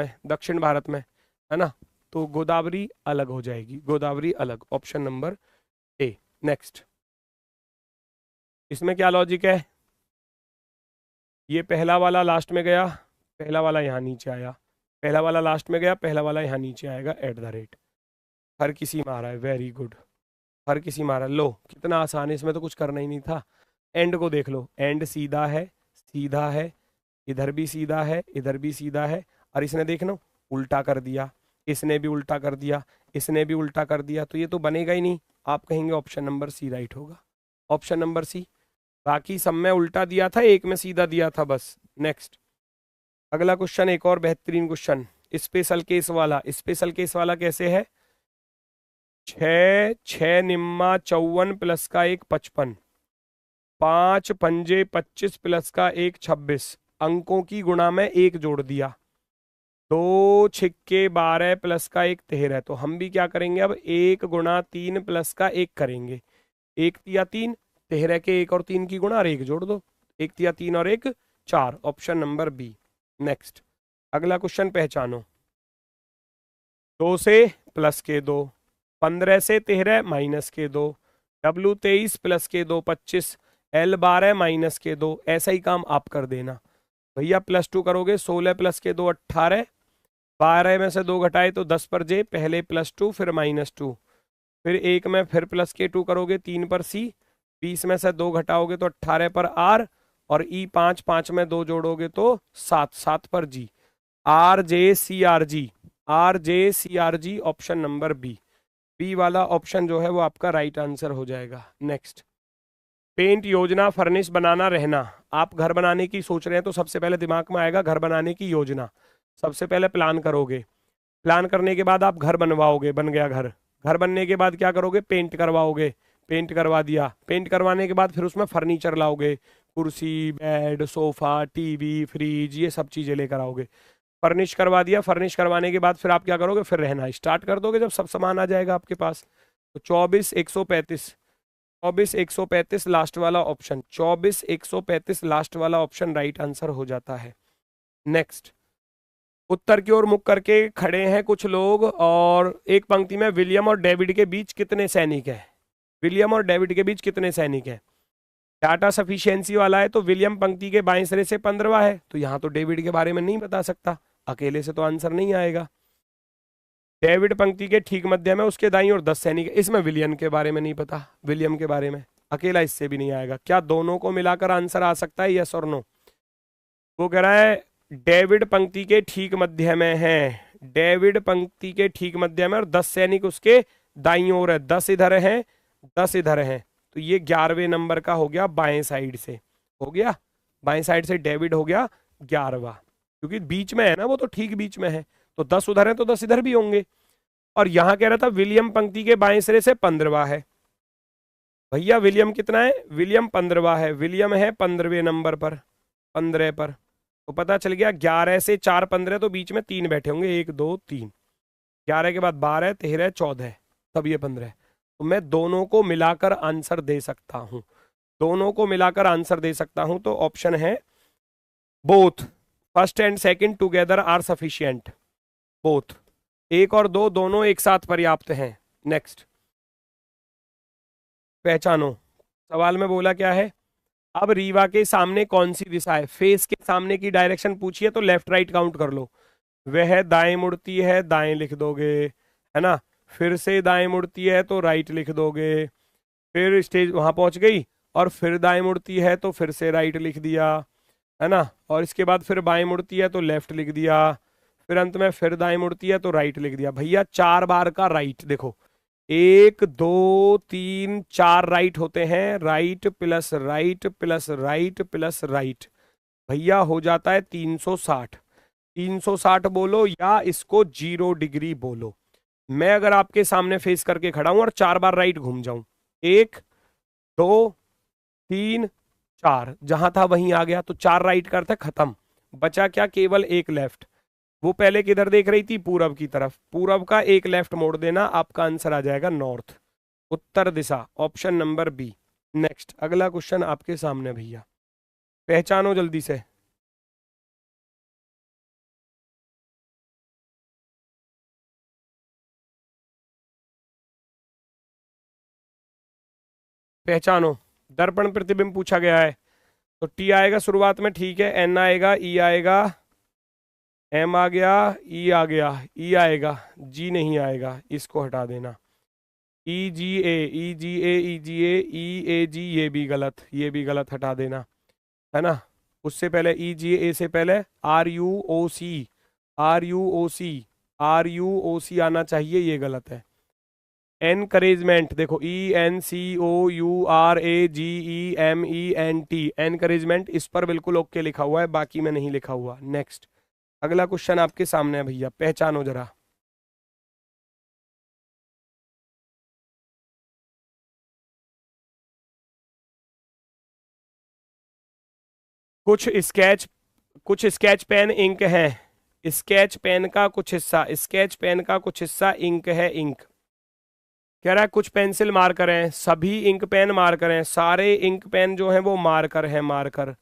में, है ना। तो गोदावरी अलग हो जाएगी, गोदावरी अलग, ऑप्शन नंबर ए। नेक्स्ट, इसमें क्या लॉजिक है, ये पहला वाला लास्ट में गया, पहला वाला यहाँ नीचे आया, पहला वाला लास्ट में गया, पहला वाला यहाँ नीचे आएगा, एट द रेट। हर किसी मारा है, वेरी गुड, हर किसी मारा। लो कितना आसान है, इसमें तो कुछ करना ही नहीं था। एंड को देख लो, एंड सीधा है, सीधा है, इधर भी सीधा है, इधर भी सीधा है, और इसने देखना उल्टा कर दिया, इसने भी उल्टा कर दिया, इसने भी उल्टा कर दिया, तो ये तो बनेगा ही नहीं। आप कहेंगे ऑप्शन नंबर सी राइट होगा, ऑप्शन नंबर सी। बाकी सब में उल्टा दिया था, एक में सीधा दिया था बस। नेक्स्ट, अगला क्वेश्चन एक और बेहतरीन क्वेश्चन, स्पेशल केस वाला। स्पेशल केस वाला कैसे है, 6 निम्मा 54 प्लस का 1 55, 5 पंजे 25 प्लस का 1 26, अंकों की गुणा में 1 जोड़ दिया, 2 छिक्के 12 प्लस का 1 13। तो हम भी क्या करेंगे अब, 1 गुणा 3 प्लस का 1 करेंगे, 1 तिया 3, 13 के 1 और 3 की गुणा और 1 जोड़ दो, 1 तिया 3 और 1 4, ऑप्शन नंबर बी। नेक्स्ट, अगला क्वेश्चन पहचानो, 2 से प्लस के 2, 15 से 13 माइनस के 2, W 23 प्लस के 2 25, L 12 माइनस के 2। ऐसा ही काम आप कर देना भैया, +2 करोगे, 16 प्लस के 2 18, 12 में से 2 घटाए तो 10 पर जे, पहले +2 फिर -2, फिर 1 में फिर प्लस के 2 करोगे, 3 पर सी, 20 में से 2 घटाओगे तो 18 पर आर, और ई 5, 5 में 2 जोड़ोगे तो 7, 7 पर G, RJCRG, RJCRG, option number B. B वाला ऑप्शन जो है वो आपका राइट आंसर हो जाएगा। नेक्स्ट, पेंट योजना, फर्निश बनाना, रहना। आप घर बनाने की सोच रहे हैं तो सबसे पहले दिमाग में आएगा घर बनाने की योजना। सबसे पहले प्लान करोगे, प्लान करने के बाद आप घर बनवाओगे, बन गया घर, घर बनने के बाद क्या करोगे, पेंट करवाओगे, पेंट करवा दिया, पेंट करवाने के बाद फिर उसमें फर्नीचर लाओगे, कुर्सी, बेड, सोफा, टीवी, फ्रिज, ये सब चीजें लेकर आओगे। फर्निश करवा दिया, फर्निश करवाने के बाद फिर आप क्या करोगे, फिर रहना स्टार्ट कर दोगे जब सब सामान आ जाएगा आपके पास। तो 24 135, 24 135 लास्ट वाला ऑप्शन, 24 135 लास्ट वाला ऑप्शन राइट आंसर हो जाता है। नेक्स्ट, उत्तर की ओर मुख करके खड़े हैं कुछ लोग, और एक पंक्ति में विलियम और डेविड के बीच कितने सैनिक हैं, विलियम और डेविड के बीच कितने सैनिक हैं। डाटा सफिशिएंसी वाला है तो विलियम पंक्ति के बाएं सिरे से 15वां है, तो यहां तो डेविड के बारे में नहीं बता सकता, अकेले से तो आंसर नहीं आएगा। डेविड पंक्ति के ठीक मध्य में, उसके दाईं ओर 10 सैनिक, इसमें विलियम के बारे में नहीं पता, विलियम के बारे में अकेला इससे भी नहीं आएगा। क्या दोनों को मिलाकर आंसर आ सकता है, यस और नो। वो कह रहा है डेविड पंक्ति के ठीक मध्य में है, डेविड पंक्ति के ठीक मध्य में, और 10 सैनिक उसके दाईं ओर है, 10 इधर हैं 10 इधर हैं, तो ये 11वें नंबर का हो गया, बाएं साइड से हो गया, बाएं साइड से डेविड हो गया 11वां, क्योंकि बीच में है ना वो, तो ठीक बीच में है, तो 10 उधर है तो 10 इधर भी होंगे। और यहां कह रहा था विलियम पंक्ति के बाएं सिरे से 15वां है, भैया विलियम कितना है, विलियम 15वां है, विलियम है 15वें नंबर पर, 15 पर, तो पता चल गया 11 से 4 15, तो बीच में 3 बैठे होंगे, 1 2 3, 11 के बाद 12 13 14, तब ये 15। तो मैं दोनों को मिलाकर आंसर दे सकता हूं, दोनों को मिलाकर आंसर दे सकता हूं, तो ऑप्शन है both, first and second together are sufficient, both, 1 और 2 दोनों एक साथ पर्याप्त हैं। नेक्स्ट, पहचानो, सवाल में बोला क्या है, अब रीवा के सामने कौन सी दिशा है, फेस के सामने की डायरेक्शन पूछिए तो लेफ्ट राइट काउंट कर लो, वह दाएं मुड़ती है, दाएं लिख दोगे, है ना, फिर से दाएं मुड़ती है तो राइट लिख दोगे, फिर स्टेज वहां पहुंच गई, और फिर दाएं मुड़ती है तो फिर से राइट लिख दिया, है ना, और इसके बाद फिर बाएं मुड़ती है तो लेफ्ट लिख दिया, फिर अंत में फिर दाएं मुड़ती है तो राइट लिख दिया। भैया 4 बार का राइट, देखो 1 2 3 4 राइट होते हैं, right plus right plus right plus right, भैया हो जाता है 360, 360 बोलो या इसको 0 डिग्री बोलो। मैं अगर आपके सामने फेस करके खड़ा हूं और 4 बार राइट घूम जाऊं, 1 2 3 4, जहां था वहीं आ गया, तो 4 राइट करते खत्म, बचा क्या, केवल 1 लेफ्ट। वो पहले किधर देख रही थी, पूरब की तरफ, पूरब का 1 लेफ्ट मोड़ देना, आपका आंसर आ जाएगा नॉर्थ, उत्तर दिशा, ऑप्शन नंबर बी। नेक्स्ट, अगला क्वेश्चन आपके सामने भैया, पहचानो जल्दी से, पहचानो। दर्पण प्रतिबिंब पूछा गया है, तो टी आएगा शुरुआत में, ठीक है, एन आएगा, ई आएगा, एम आ गया, ई आ गया, ई आएगा, जी नहीं आएगा, इसको हटा देना। ई जी ए, ई जी ए, ई जी ए, ई ए जी, ये भी गलत, ये भी गलत, हटा देना, है ना। उससे पहले ई जी ए से पहले R U O C, R U O C, R U O C आना चाहिए, ये गलत है। एनकरेजमेंट देखो, E N C O U R A G E M E N T, encouragement, इस पर बिल्कुल ओके लिखा हुआ है, बाकी में नहीं लिखा हुआ। नेक्स्ट, अगला क्वेश्चन आपके सामने है भैया, पहचानो जरा। कुछ स्केच, कुछ स्केच पेन इंक है, स्केच पेन का कुछ हिस्सा, स्केच पेन का कुछ हिस्सा इंक है, इंक कह रहा है। कुछ पेंसिल मार्कर हैं, सभी इंक पेन मार्कर हैं, सारे इंक पेन जो हैं वो मार्कर हैं, मार्कर।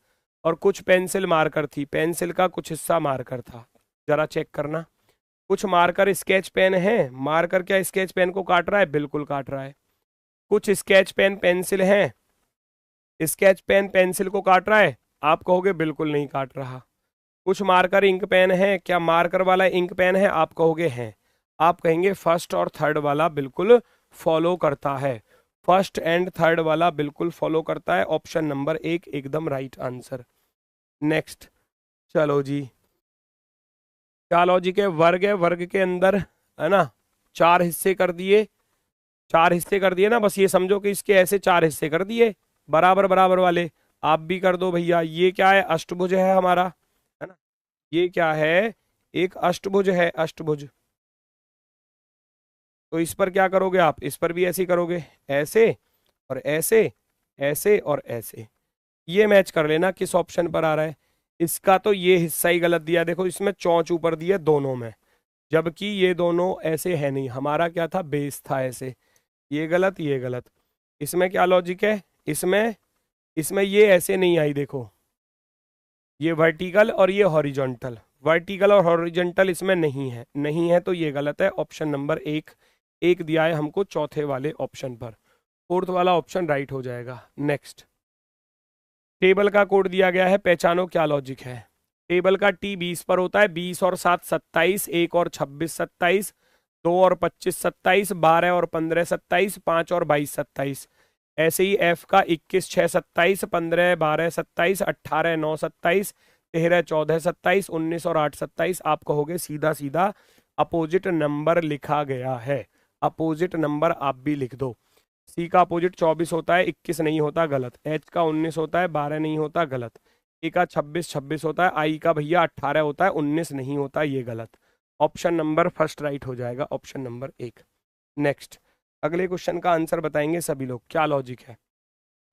और कुछ पेंसिल मार्कर थी, पेंसिल का कुछ हिस्सा मार्कर था, जरा चेक करना। कुछ मार्कर स्केच पेन है, मार्कर क्या स्केच पेन को काट रहा है? बिल्कुल काट रहा है। कुछ स्केच पेन पेंसिल हैं, स्केच पेन पेंसिल को काट रहा है? आप कहोगे बिल्कुल नहीं काट रहा। कुछ मार्कर इंक पेन है, क्या मार्कर वाला इंक पेन है? आप कहोगे हैं। आप कहेंगे फर्स्ट और थर्ड वाला बिल्कुल फॉलो करता है, फर्स्ट एंड थर्ड वाला बिल्कुल फॉलो करता है। ऑप्शन नंबर 1 एकदम राइट आंसर। नेक्स्ट, चलो जी, क्या लॉजिक है? वर्ग है, वर्ग के अंदर, है ना, 4 हिस्से कर दिए, 4 हिस्से कर दिए ना, बस ये समझो कि इसके ऐसे 4 हिस्से कर दिए, बराबर बराबर वाले। आप भी कर दो भैया। ये क्या है? अष्टभुज है हमारा, है ना। ये क्या है? एक अष्टभुज है, अष्टभुज। तो इस पर क्या करोगे आप? इस पर भी ऐसे ही करोगे, ऐसे और ऐसे, ऐसे और ऐसे। ये मैच कर लेना किस ऑप्शन पर आ रहा है। इसका तो ये हिस्सा ही गलत दिया, देखो इसमें चौंच ऊपर दी है दोनों में, जबकि ये दोनों ऐसे है नहीं, हमारा क्या था? बेस था ऐसे। ये गलत, ये गलत। इसमें क्या लॉजिक है? इसमें, इसमें ये ऐसे नहीं आई, देखो ये वर्टिकल और ये हॉरिजॉन्टल, वर्टिकल और हॉरिजॉन्टल इसमें नहीं है, नहीं है तो ये गलत है। ऑप्शन नंबर 1 एक दिया है हमको चौथे वाले ऑप्शन पर, फोर्थ वाला ऑप्शन राइट हो जाएगा। नेक्स्ट, टेबल का कोड दिया गया है, पहचानो क्या लॉजिक है। टेबल का टी 20 पर होता है, 20 और 7 27, 1 और 26 27, 2 और 25 27, 12 और 15 27, 5 और 22 27। ऐसे ही एफ का 21 6 27, 15 12 27, 18 9 27, 13 14 27, 19 और 8 27। आप कहोगे सीधा सीधा अपोजिट नंबर लिखा गया है, अपोजिट नंबर आप भी लिख दो। सी का अपोजिट 24 होता है, 21 नहीं होता, गलत। एच का 19 होता है, 12 नहीं होता, गलत। ए का 26 26 होता है, आई का भैया 18 होता है, 19 नहीं होता, ये गलत। ऑप्शन नंबर फर्स्ट राइट हो जाएगा, ऑप्शन नंबर 1। नेक्स्ट, अगले क्वेश्चन का आंसर बताएंगे सभी लोग, क्या लॉजिक है।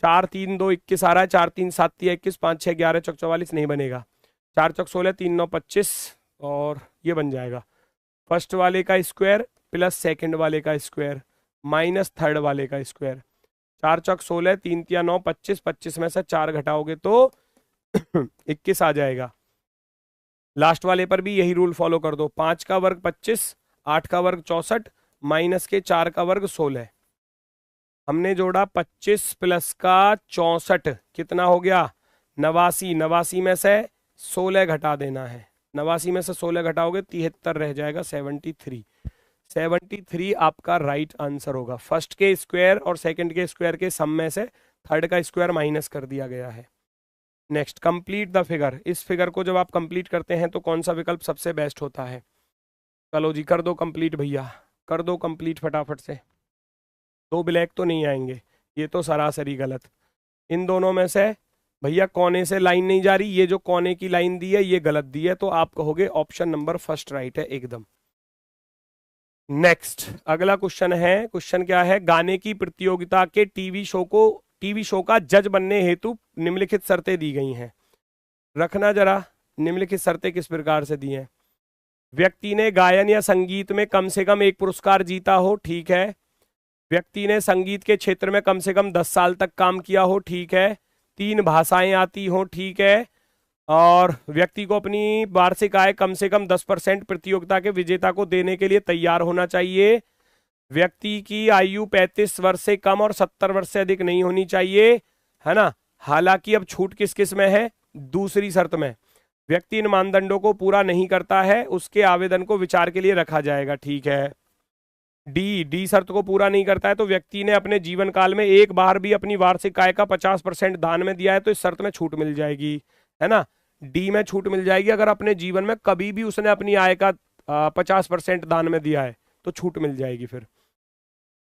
4 3 2 21 आ रहा है, 4 3 7 3 21, 5 6 11 चौक 44, नहीं बनेगा। 4 चौक 16, 3 9 25, और ये बन जाएगा फर्स्ट वाले का स्क्वायर प्लस सेकंड वाले का स्क्वायर माइनस थर्ड वाले का स्क्वायर। 4 चौक 16, 3 तिया 9 25, 25 में से 4 घटाओगे तो 21 आ जाएगा। लास्ट वाले पर भी यही रूल फॉलो कर दो, 5 का वर्ग 25, 8 का वर्ग 64, माइनस के 4 का वर्ग 16। हमने जोड़ा 25 प्लस का 64, कितना हो गया? 89। 89 में से 16 घटा देना है, 89 में से 16 घटाओगे 73 रह जाएगा, 73। 73 आपका राइट आंसर होगा। फर्स्ट के स्क्वायर और सेकंड के स्क्वायर के सम में से थर्ड का स्क्वायर माइनस कर दिया गया है। Next, complete the figure. इस फिगर को जब आप कंप्लीट करते हैं तो कौन सा विकल्प सबसे बेस्ट होता है? चलो जी कर दो कंप्लीट भैया, कर दो कंप्लीट फटाफट से। 2 ब्लैक तो नहीं आएंगे, ये तो सरासरी गलत। इन दोनों में से भैया कोने से लाइन नहीं जा रही, ये जो कोने की लाइन दी है ये गलत दी है, तो आप कहोगे ऑप्शन नंबर फर्स्ट राइट है एकदम। नेक्स्ट, अगला क्वेश्चन है, क्वेश्चन क्या है? गाने की प्रतियोगिता के टीवी शो का जज बनने हेतु निम्नलिखित शर्तें दी गई हैं। रखना जरा, निम्नलिखित शर्तें किस प्रकार से दी हैं। व्यक्ति ने गायन या संगीत में कम से कम 1 पुरस्कार जीता हो, ठीक है। व्यक्ति ने संगीत के क्षेत्र में कम से कम 10 साल तक काम किया हो, ठीक है। 3 भाषाएं आती हो, ठीक है। और व्यक्ति को अपनी वार्षिक आय कम से कम 10% प्रतियोगिता के विजेता को देने के लिए तैयार होना चाहिए। व्यक्ति की आयु 35 वर्ष से कम और 70 वर्ष से अधिक नहीं होनी चाहिए, है ना। हालांकि अब छूट किस किस में है, दूसरी शर्त में। व्यक्ति इन मानदंडों को पूरा नहीं करता है, उसके आवेदन को विचार के लिए रखा जाएगा, ठीक है। डी शर्त को पूरा नहीं करता है तो व्यक्ति ने अपने जीवन काल में एक बार भी अपनी वार्षिक आय का 50% दान में दिया है तो इस शर्त में छूट मिल जाएगी, है ना। डी में छूट मिल जाएगी, अगर अपने जीवन में कभी भी उसने अपनी आय का 50% दान में दिया है तो छूट मिल जाएगी। फिर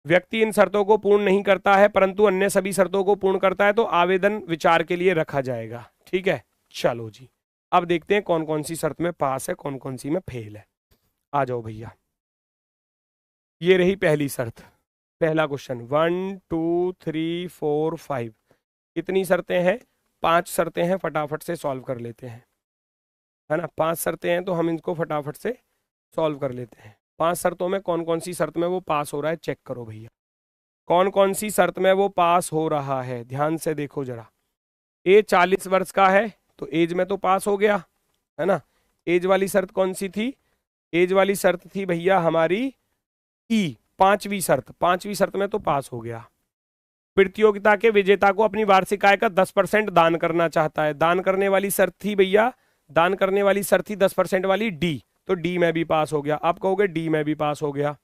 व्यक्ति इन शर्तों को पूर्ण नहीं करता है परंतु अन्य सभी शर्तों को पूर्ण करता है तो आवेदन विचार के लिए रखा जाएगा, ठीक है। चलो जी, अब देखते हैं कौन कौन सी शर्त में पास है, कौन कौन सी में फेल है। आ जाओ भैया, ये रही पहली शर्त, पहला क्वेश्चन। 1 2 3 4 5 कितनी शर्तें हैं, 5 शर्तें हैं, फटाफट से सॉल्व कर लेते हैं, है ना। 5 शर्तें हैं तो हम इनको फटाफट से सॉल्व कर लेते हैं। 5 शर्तों में कौन कौन सी शर्त में वो पास हो रहा है चेक करो भैया, कौन कौन सी शर्त में वो पास हो रहा है, ध्यान से देखो जरा। ए 40 वर्ष का है तो एज में तो पास हो गया, है ना। एज वाली शर्त कौन सी थी, एज वाली शर्त थी भैया हमारी ई, पांचवी शर्त में तो पास हो गया। प्रतियोगिता के विजेता को अपनी वार्षिक आय का 10% दान करना चाहता है, दान करने वाली शर्त थी भैया, दान करने वाली शर्त थी 10% वाली डी, तो डी में भी पास हो गया। आप कहोगे डी में भी पास हो गया।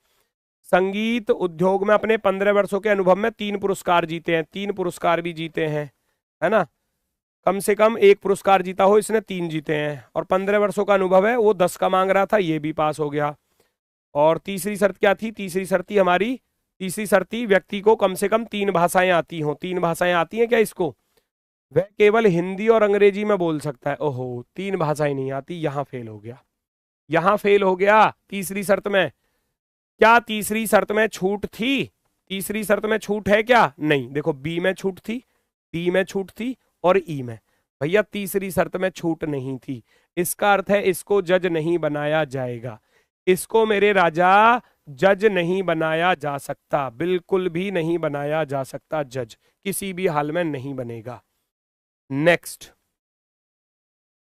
संगीत उद्योग में अपने 15 वर्षों के अनुभव में 3 पुरस्कार जीते हैं, 3 पुरस्कार भी जीते हैं, है ना। कम से कम 1 पुरस्कार जीता हो, इसने 3 जीते हैं, और 15 वर्षों का अनुभव है, वो 10 का मांग रहा था, ये भी पास हो गया। और तीसरी शर्त क्या थी, तीसरी शर्त थी हमारी, तीसरी शर्त थी व्यक्ति को कम से कम 3 भाषाएं आती हों। 3 भाषाएं आती हैं क्या इसको, वह केवल हिंदी और अंग्रेजी में बोल सकता है। ओहो, 3 भाषाएं नहीं आती, यहां फेल हो गया, यहां फेल हो गया तीसरी शर्त में। क्या तीसरी शर्त में छूट थी, तीसरी शर्त में छूट है क्या, नहीं। देखो बी में छूट थी, डी में छूट थी और ई में, भैया तीसरी शर्त में छूट नहीं थी। इसका अर्थ है इसको जज नहीं बनाया जाएगा, इसको मेरे राजा जज नहीं बनाया जा सकता, बिल्कुल भी नहीं बनाया जा सकता जज, किसी भी हाल में नहीं बनेगा। नेक्स्ट,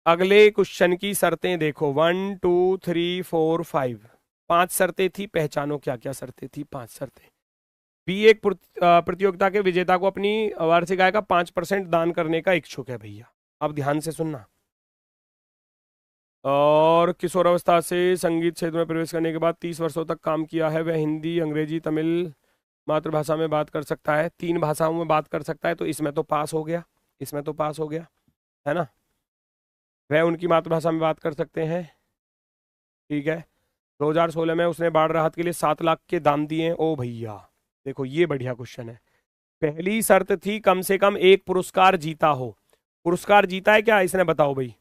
अगले क्वेश्चन की शर्तें देखो। 1 2 3 4 5 5 शर्तें थी, पहचानो क्या क्या शर्तें थी। 5 शर्तें। बी एक प्रतियोगिता के विजेता को अपनी वार्षिक आय का 5% दान करने का इच्छुक है भैया, अब ध्यान से सुनना। और किशोरावस्था से संगीत क्षेत्र में प्रवेश करने के बाद 30 वर्षों तक काम किया है, वह हिंदी, अंग्रेजी, तमिल मातृभाषा में बात कर सकता है, 3 भाषाओं में बात कर सकता है, तो इसमें तो पास हो गया, इसमें तो पास हो गया, है ना। वह उनकी मातृभाषा में बात कर सकते हैं, ठीक है। 2016 में उसने बाढ़ राहत के लिए 7 लाख के दान दिए। ओ भैया देखो, ये बढ़िया क्वेश्चन है। पहली शर्त थी कम से कम 1 पुरस्कार जीता हो, पुरस्कार जीता है क्या, इसने बताओ भाई।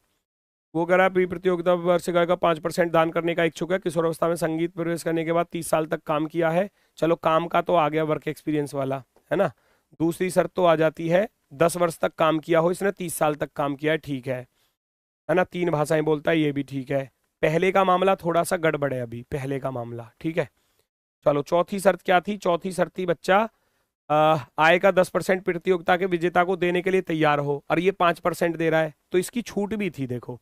वो कह रहा है प्रतियोगिता वार्षिक आय का 5% दान करने का इच्छुक है, किशोरावस्था में संगीत प्रवेश करने के बाद 30 साल तक काम किया है। चलो काम का तो आ गया, वर्क एक्सपीरियंस वाला, है ना। दूसरी शर्त तो आ जाती है 10 वर्ष तक काम किया हो, इसने 30 साल तक काम किया है, ठीक है ना। 3 भाषाएं बोलता है, ये भी ठीक है। पहले का मामला थोड़ा सा गड़बड़ है अभी, पहले का मामला, ठीक है। चलो चौथी शर्त क्या थी, चौथी शर्त थी बच्चा आय का 10% प्रतियोगिता के विजेता को देने के लिए तैयार हो, और ये 5% दे रहा है, तो इसकी छूट भी थी। देखो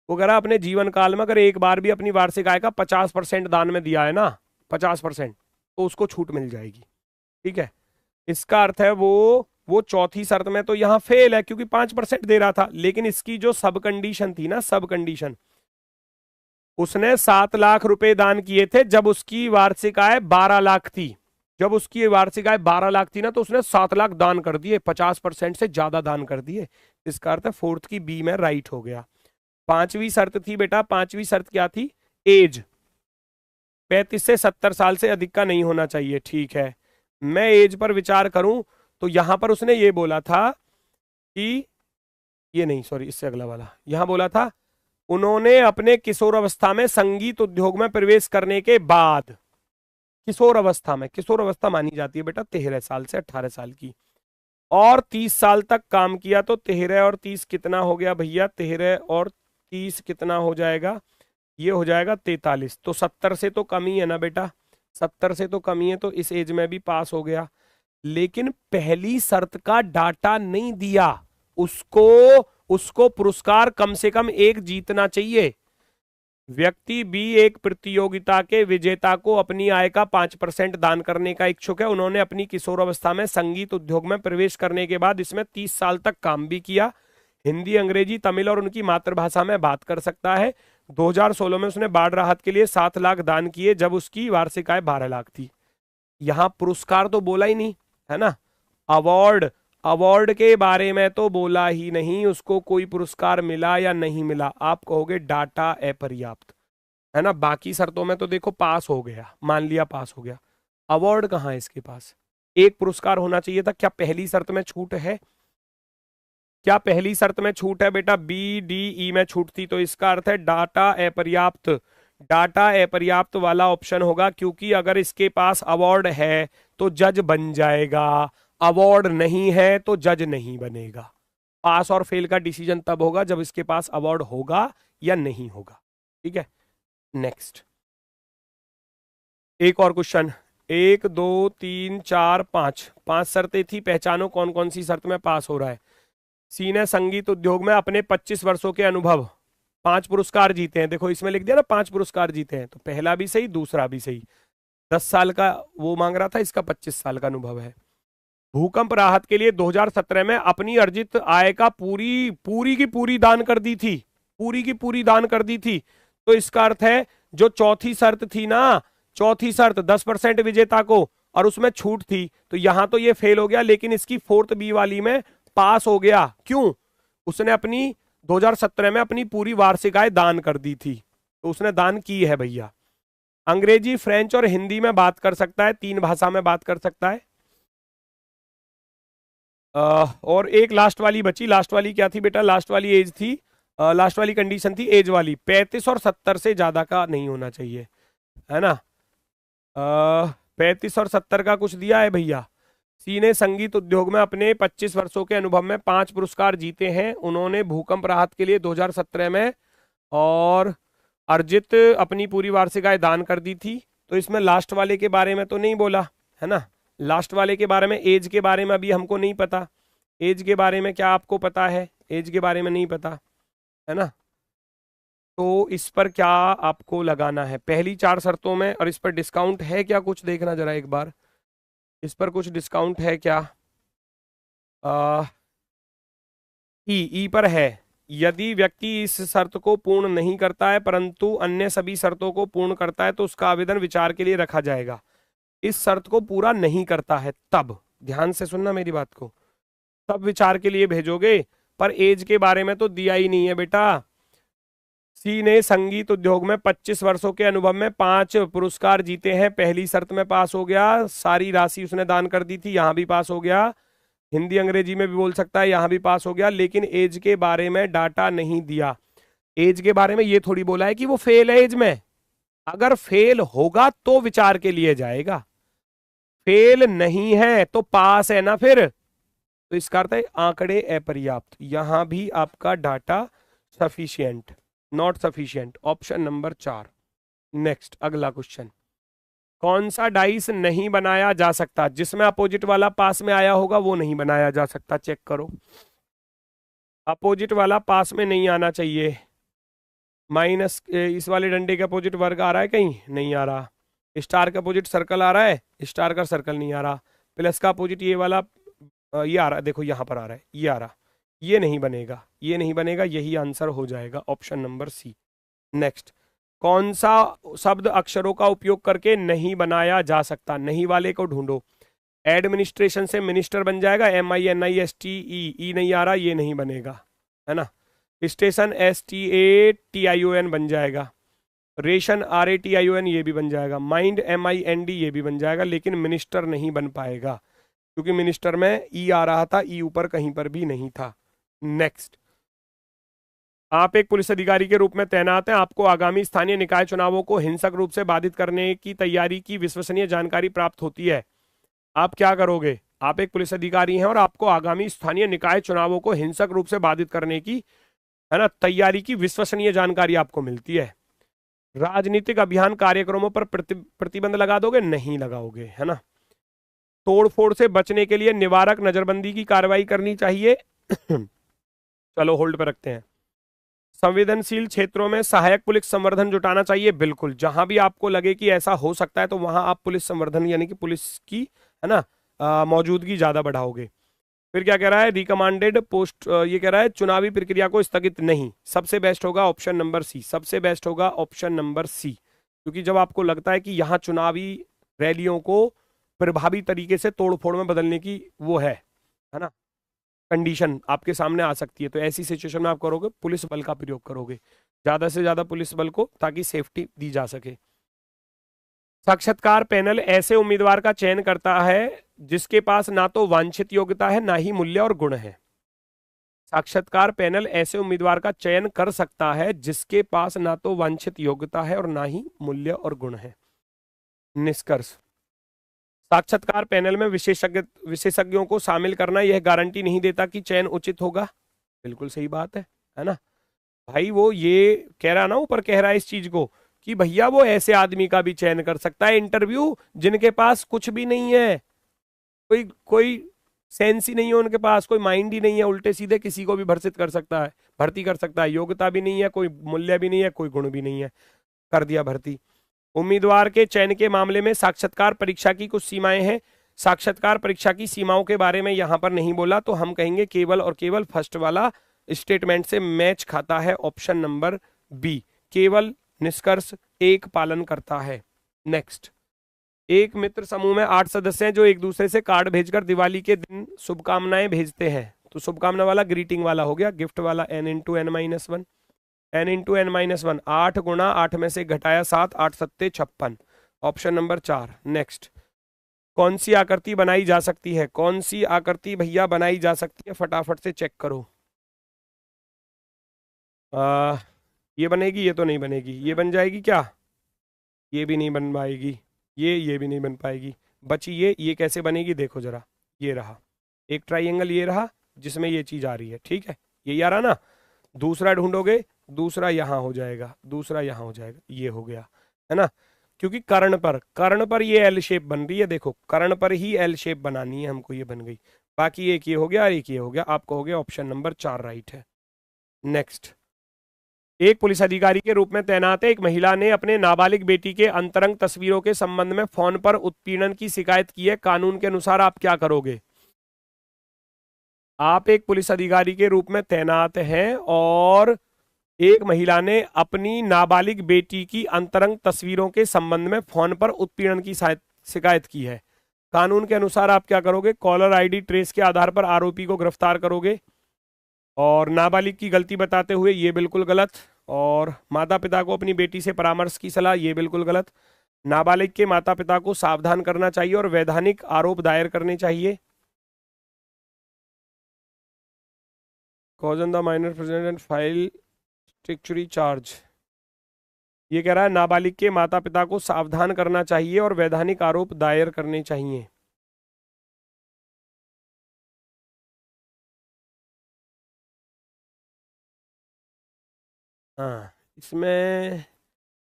वो कह रहा अपने जीवन काल में अगर एक बार भी अपनी वार्षिक आय का 50% दान में दिया है ना, 50%, तो उसको छूट मिल जाएगी, ठीक है। इसका अर्थ है वो चौथी शर्त में तो यहां फेल है क्योंकि 5% दे रहा था, लेकिन इसकी जो सब कंडीशन थी ना, सब कंडीशन, उसने 7 लाख रुपए दान किए थे जब उसकी वार्षिक आय 12 लाख थी, जब उसकी वार्षिक आय 12 लाख थी ना, तो उसने 7 लाख दान कर दिए, 50% से ज्यादा दान कर दिए। इसका अर्थ है फोर्थ की बी में राइट हो गया। 5वीं शर्त थी बेटा, 5वीं शर्त क्या थी, एज 35 से 70 साल से अधिक का नहीं होना चाहिए, ठीक है। मैं एज पर विचार करूं तो यहां पर उसने ये बोला था कि, ये नहीं सॉरी, इससे अगला वाला, यहां बोला था उन्होंने अपने किशोर अवस्था में संगीत उद्योग में प्रवेश करने के बाद, किशोर अवस्था में, किशोर अवस्था मानी जाती है बेटा 13 साल से 18 साल की, और 30 साल तक काम किया, तो 13 और 30 कितना हो गया भैया, 13 और 30 कितना हो जाएगा, ये हो जाएगा 43, तो 70 से तो कम ही है ना बेटा, 70 से तो कम ही है, तो इस एज में भी पास हो गया। लेकिन पहली शर्त का डाटा नहीं दिया, उसको पुरस्कार कम से कम 1 जीतना चाहिए। व्यक्ति बी एक प्रतियोगिता के विजेता को अपनी आय का 5% दान करने का इच्छुक है। उन्होंने अपनी किशोरावस्था में संगीत उद्योग में प्रवेश करने के बाद इसमें 30 साल तक काम भी किया। हिंदी, अंग्रेजी, तमिल और उनकी मातृभाषा में बात कर सकता है। 2016 में उसने बाढ़ राहत के लिए 7 लाख दान किए जब उसकी वार्षिक आय 12 लाख थी। यहां पुरस्कार तो बोला ही नहीं है ना, अवार्ड, अवार्ड के बारे में तो बोला ही नहीं, उसको कोई पुरस्कार मिला या नहीं मिला। आप कहोगे डाटा अपर्याप्त, है ना। बाकी शर्तों में तो देखो पास हो गया, मान लिया पास हो गया। अवार्ड कहाँ है इसके पास? एक पुरस्कार होना चाहिए था। क्या पहली शर्त में छूट है? क्या पहली शर्त में छूट है बेटा? बी डी ई में छूट थी, तो इसका अर्थ है डाटा अपर्याप्त। डाटा अपर्याप्त वाला ऑप्शन होगा, क्योंकि अगर इसके पास अवार्ड है तो जज बन जाएगा, अवार्ड नहीं है तो जज नहीं बनेगा। पास और फेल का डिसीजन तब होगा जब इसके पास अवार्ड होगा या नहीं होगा। ठीक है, नेक्स्ट एक और क्वेश्चन। 1 2 3 4 5 5 शर्तें थी, पहचानो कौन कौन सी शर्त में पास हो रहा है। सी ने संगीत उद्योग में अपने 25 वर्षों के अनुभव, 5 पुरस्कार जीते हैं। देखो इसमें लिख दिया ना 5 पुरस्कार जीते हैं, तो पहला भी सही दूसरा भी सही। 10 साल का वो मांग रहा था, इसका 25 साल का अनुभव है। भूकंप राहत के लिए 2017 में अपनी अर्जित आय का पूरी की पूरी दान कर दी थी, पूरी की पूरी दान कर दी थी। तो इसका अर्थ है जो चौथी शर्त थी ना, चौथी शर्त 10% विजेता को, और उसमें छूट थी, तो यहां तो ये फेल हो गया, लेकिन इसकी 4th बी वाली में पास हो गया। क्यों? उसने अपनी 2017 में अपनी पूरी वार्षिक आय दान कर दी थी, तो उसने दान की है भैया। अंग्रेजी, फ्रेंच और हिंदी में बात कर सकता है, 3 भाषा में बात कर सकता है। और एक लास्ट वाली बची। लास्ट वाली क्या थी बेटा? लास्ट वाली एज थी, लास्ट वाली कंडीशन थी एज वाली। 35 और 70 से ज्यादा का नहीं होना चाहिए, है ना। 35 और 70 का कुछ दिया है भैया। सी ने संगीत उद्योग में अपने 25 वर्षों के अनुभव में 5 पुरस्कार जीते हैं। उन्होंने भूकंप राहत के लिए 2017 में और अर्जित अपनी पूरी वार्षिक आय दान कर दी थी। तो इसमें लास्ट वाले के बारे में तो नहीं बोला, है ना। लास्ट वाले के बारे में, एज के बारे में अभी हमको नहीं पता। एज के बारे में क्या आपको पता है? एज के बारे में नहीं पता, है ना। तो इस पर क्या आपको लगाना है पहली 4 शर्तों में? और इस पर डिस्काउंट है क्या कुछ? देखना जरा एक बार, इस पर कुछ डिस्काउंट है क्या? ई पर है। यदि व्यक्ति इस शर्त को पूर्ण नहीं करता है परंतु अन्य सभी शर्तों को पूर्ण करता है तो उसका आवेदन विचार के लिए रखा जाएगा। इस शर्त को पूरा नहीं करता है तब, ध्यान से सुनना मेरी बात को, तब विचार के लिए भेजोगे। पर एज के बारे में तो दिया ही नहीं है बेटा। सी ने संगीत उद्योग में 25 वर्षों के अनुभव में 5 पुरस्कार जीते हैं, पहली शर्त में पास हो गया। सारी राशि उसने दान कर दी थी, यहां भी पास हो गया। हिंदी अंग्रेजी में भी बोल सकता है, यहां भी पास हो गया। लेकिन एज के बारे में डाटा नहीं दिया। एज के बारे में ये थोड़ी बोला है कि वो फेल है एज में। अगर फेल होगा तो विचार के लिए जाएगा, फेल नहीं है तो पास है ना फिर। तो इसका अर्थ है आंकड़े अपर्याप्त। यहां भी आपका data sufficient, not sufficient, option number 4। Next अगला क्वेश्चन। कौन सा डाइस नहीं बनाया जा सकता? जिसमें अपोजिट वाला पास में आया होगा वो नहीं बनाया जा सकता। चेक करो, अपोजिट वाला पास में नहीं आना चाहिए। माइनस इस वाले डंडे के अपोजिट वर्ग आ रहा है? कहीं नहीं आ रहा। स्टार का अपोजिट सर्कल आ रहा है? स्टार का सर्कल नहीं आ रहा। प्लस का अपोजिट ये वाला ये आ रहा है, देखो यहां पर आ रहा है, ये आ रहा। ये नहीं बनेगा, ये नहीं बनेगा, यही आंसर हो जाएगा ऑप्शन नंबर सी। नेक्स्ट, कौन सा शब्द अक्षरों का उपयोग करके नहीं बनाया जा सकता? नहीं वाले को ढूंढो। एडमिनिस्ट्रेशन से मिनिस्टर बन जाएगा, MINISTE, नहीं आ रहा, ये नहीं बनेगा, है ना। स्टेशन STATION बन जाएगा। रेशन RATION ये भी बन जाएगा। माइंड MIND ये भी बन जाएगा, लेकिन मिनिस्टर नहीं बन पाएगा क्योंकि मिनिस्टर में ई आ रहा था, ई ऊपर कहीं पर भी नहीं था। नेक्स्ट, आप एक पुलिस अधिकारी के रूप में तैनात हैं। आपको आगामी स्थानीय निकाय चुनावों को हिंसक रूप से बाधित करने की तैयारी की विश्वसनीय जानकारी प्राप्त होती है। आप क्या करोगे? आप एक पुलिस अधिकारी हैं और आपको आगामी स्थानीय निकाय चुनावों को हिंसक रूप से बाधित करने की, है ना, तैयारी की विश्वसनीय जानकारी आपको मिलती है। राजनीतिक अभियान कार्यक्रमों पर प्रतिबंध लगा दोगे? नहीं लगाओगे, है ना। तोड़फोड़ से बचने के लिए निवारक नजरबंदी की कार्रवाई करनी चाहिए। चलो होल्ड पर रखते हैं। संवेदनशील क्षेत्रों में सहायक पुलिस संवर्धन जुटाना चाहिए, बिल्कुल। जहां भी आपको लगे कि ऐसा हो सकता है तो वहां आप पुलिस संवर्धन यानी कि पुलिस की, है ना, मौजूदगी ज्यादा बढ़ाओगे। फिर क्या कह रहा है, रिकमांडेड पोस्ट, ये कह रहा है चुनावी प्रक्रिया को स्थगित नहीं। सबसे बेस्ट होगा ऑप्शन नंबर सी, सबसे बेस्ट होगा ऑप्शन नंबर सी, क्योंकि जब आपको लगता है कि यहाँ चुनावी रैलियों को प्रभावी तरीके से तोड़फोड़ में बदलने की वो है ना, कंडीशन आपके सामने आ सकती है, तो ऐसी सिचुएशन में आप करोगे पुलिस बल का प्रयोग करोगे, ज्यादा से ज्यादा पुलिस बल को, ताकि सेफ्टी दी जा सके। साक्षात्कार पैनल ऐसे उम्मीदवार का चयन करता है जिसके पास ना तो वांछित योग्यता है ना ही मूल्य और गुण है। साक्षात्कार पैनल ऐसे उम्मीदवार का चयन कर सकता है जिसके पास ना तो वांछित योग्यता है और ना ही मूल्य और गुण है। निष्कर्ष, साक्षात्कार पैनल में विशेषज्ञों को शामिल करना यह गारंटी नहीं देता कि चयन उचित होगा। बिल्कुल सही बात है ना भाई। वो ये कह रहा ना, ऊपर कह रहा है इस चीज को कि भैया वो ऐसे आदमी का भी चयन कर सकता है इंटरव्यू जिनके पास कुछ भी नहीं है, कोई सेंस ही नहीं है उनके पास, कोई माइंड ही नहीं है, उल्टे सीधे किसी को भी भर्ती कर सकता है, योग्यता भी नहीं है, कोई मूल्य भी नहीं है, कोई गुण भी नहीं है, कर दिया भर्ती। उम्मीदवार के चयन के मामले में साक्षात्कार परीक्षा की कुछ सीमाएं हैं। साक्षात्कार परीक्षा की सीमाओं के बारे में यहां पर नहीं बोला, तो हम कहेंगे केवल और केवल फर्स्ट वाला स्टेटमेंट से मैच खाता है, ऑप्शन नंबर बी, केवल निष्कर्ष एक पालन करता है। नेक्स्ट, एक मित्र समूह में 8 सदस्य हैं जो एक दूसरे से कार्ड भेजकर दिवाली के दिन शुभकामनाएं भेजते हैं, तो शुभकामना वाला ग्रीटिंग वाला हो गया, गिफ्ट वाला n into N minus one, n into N minus one, 8 गुणा 8 में से घटाया 7, 8 सत्ते 56, ऑप्शन नंबर 4। नेक्स्ट, कौन सी आकृति बनाई जा सकती है, कौन सी आकृति भैया बनाई जा सकती है, फटाफट से चेक करो। ये बनेगी, ये तो नहीं बनेगी, ये बन जाएगी क्या, ये भी नहीं बन पाएगी, ये भी नहीं बन पाएगी, बची ये कैसे बनेगी, देखो जरा, ये रहा एक ट्राइंगल, ये रहा जिसमें ये चीज आ रही है, ठीक है, ये आ रहा ना, दूसरा ढूंढोगे, दूसरा यहां हो जाएगा, दूसरा यहां हो जाएगा, ये हो गया, है ना, क्योंकि कर्ण पर ये एल शेप बन रही है, देखो कर्ण पर ही एल शेप बनानी है हमको, ये बन गई, बाकी एक ये हो गया और एक ये हो गया, आपको हो गया ऑप्शन नंबर 4 राइट है। नेक्स्ट, एक पुलिस अधिकारी के रूप में तैनात एक महिला ने अपने नाबालिग बेटी के अंतरंग तस्वीरों के संबंध में फोन पर उत्पीड़न की शिकायत की है, कानून के अनुसार आप क्या करोगे। आप एक पुलिस अधिकारी के रूप में तैनात हैं और एक महिला ने अपनी नाबालिग बेटी की अंतरंग तस्वीरों के संबंध में फोन पर उत्पीड़न की शिकायत की है, कानून के अनुसार आप क्या करोगे, कॉलर आईडी ट्रेस के आधार पर आरोपी को गिरफ्तार करोगे, और नाबालिग की गलती बताते हुए ये बिल्कुल गलत, और माता पिता को अपनी बेटी से परामर्श की सलाह, ये बिल्कुल गलत, नाबालिग के माता पिता को सावधान करना चाहिए और वैधानिक आरोप दायर करने चाहिए, cause the minor present file statutory charge, ये कह रहा है नाबालिग के माता पिता को सावधान करना चाहिए और वैधानिक आरोप दायर करने चाहिए। हाँ, इसमें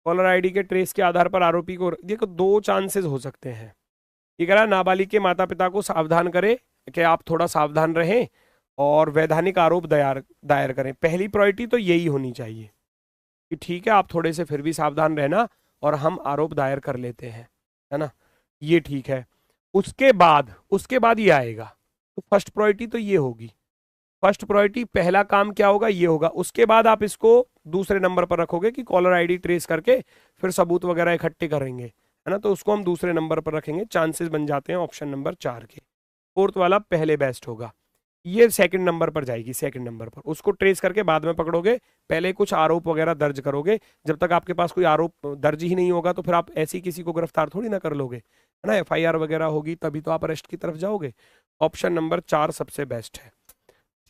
कॉलर आईडी के ट्रेस के आधार पर आरोपी को, देखो 2 चांसेस हो सकते हैं, ये कह रहा है नाबालिग के माता पिता को सावधान करे कि आप थोड़ा सावधान रहें और वैधानिक आरोप दायर करें, पहली प्रायोरिटी तो यही होनी चाहिए कि ठीक है आप थोड़े से फिर भी सावधान रहना और हम आरोप दायर कर लेते हैं, है ना, ये ठीक है। उसके बाद ये आएगा, तो फर्स्ट प्रायोरिटी तो ये होगी, फर्स्ट प्रायोरिटी पहला काम क्या होगा, ये होगा, उसके बाद आप इसको दूसरे नंबर पर रखोगे कि कॉलर आईडी ट्रेस करके फिर सबूत वगैरह इकट्ठे करेंगे, है ना, तो उसको हम दूसरे नंबर पर रखेंगे, चांसेस बन जाते हैं ऑप्शन नंबर 4 के। फोर्थ वाला पहले बेस्ट होगा, ये सेकंड नंबर पर जाएगी, सेकंड नंबर पर उसको ट्रेस करके बाद में पकड़ोगे, पहले कुछ आरोप वगैरह दर्ज करोगे, जब तक आपके पास कोई आरोप दर्ज ही नहीं होगा तो फिर आप ऐसी किसी को गिरफ्तार थोड़ी ना कर लोगे, है ना, FIR वगैरह होगी तभी तो आप अरेस्ट की तरफ जाओगे, ऑप्शन नंबर 4 सबसे बेस्ट है।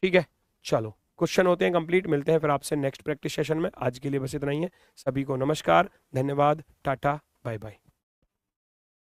ठीक है, चलो क्वेश्चन होते हैं कंप्लीट, मिलते हैं फिर आपसे नेक्स्ट प्रैक्टिस सेशन में, आज के लिए बस इतना ही है, सभी को नमस्कार, धन्यवाद, टाटा, बाय बाय।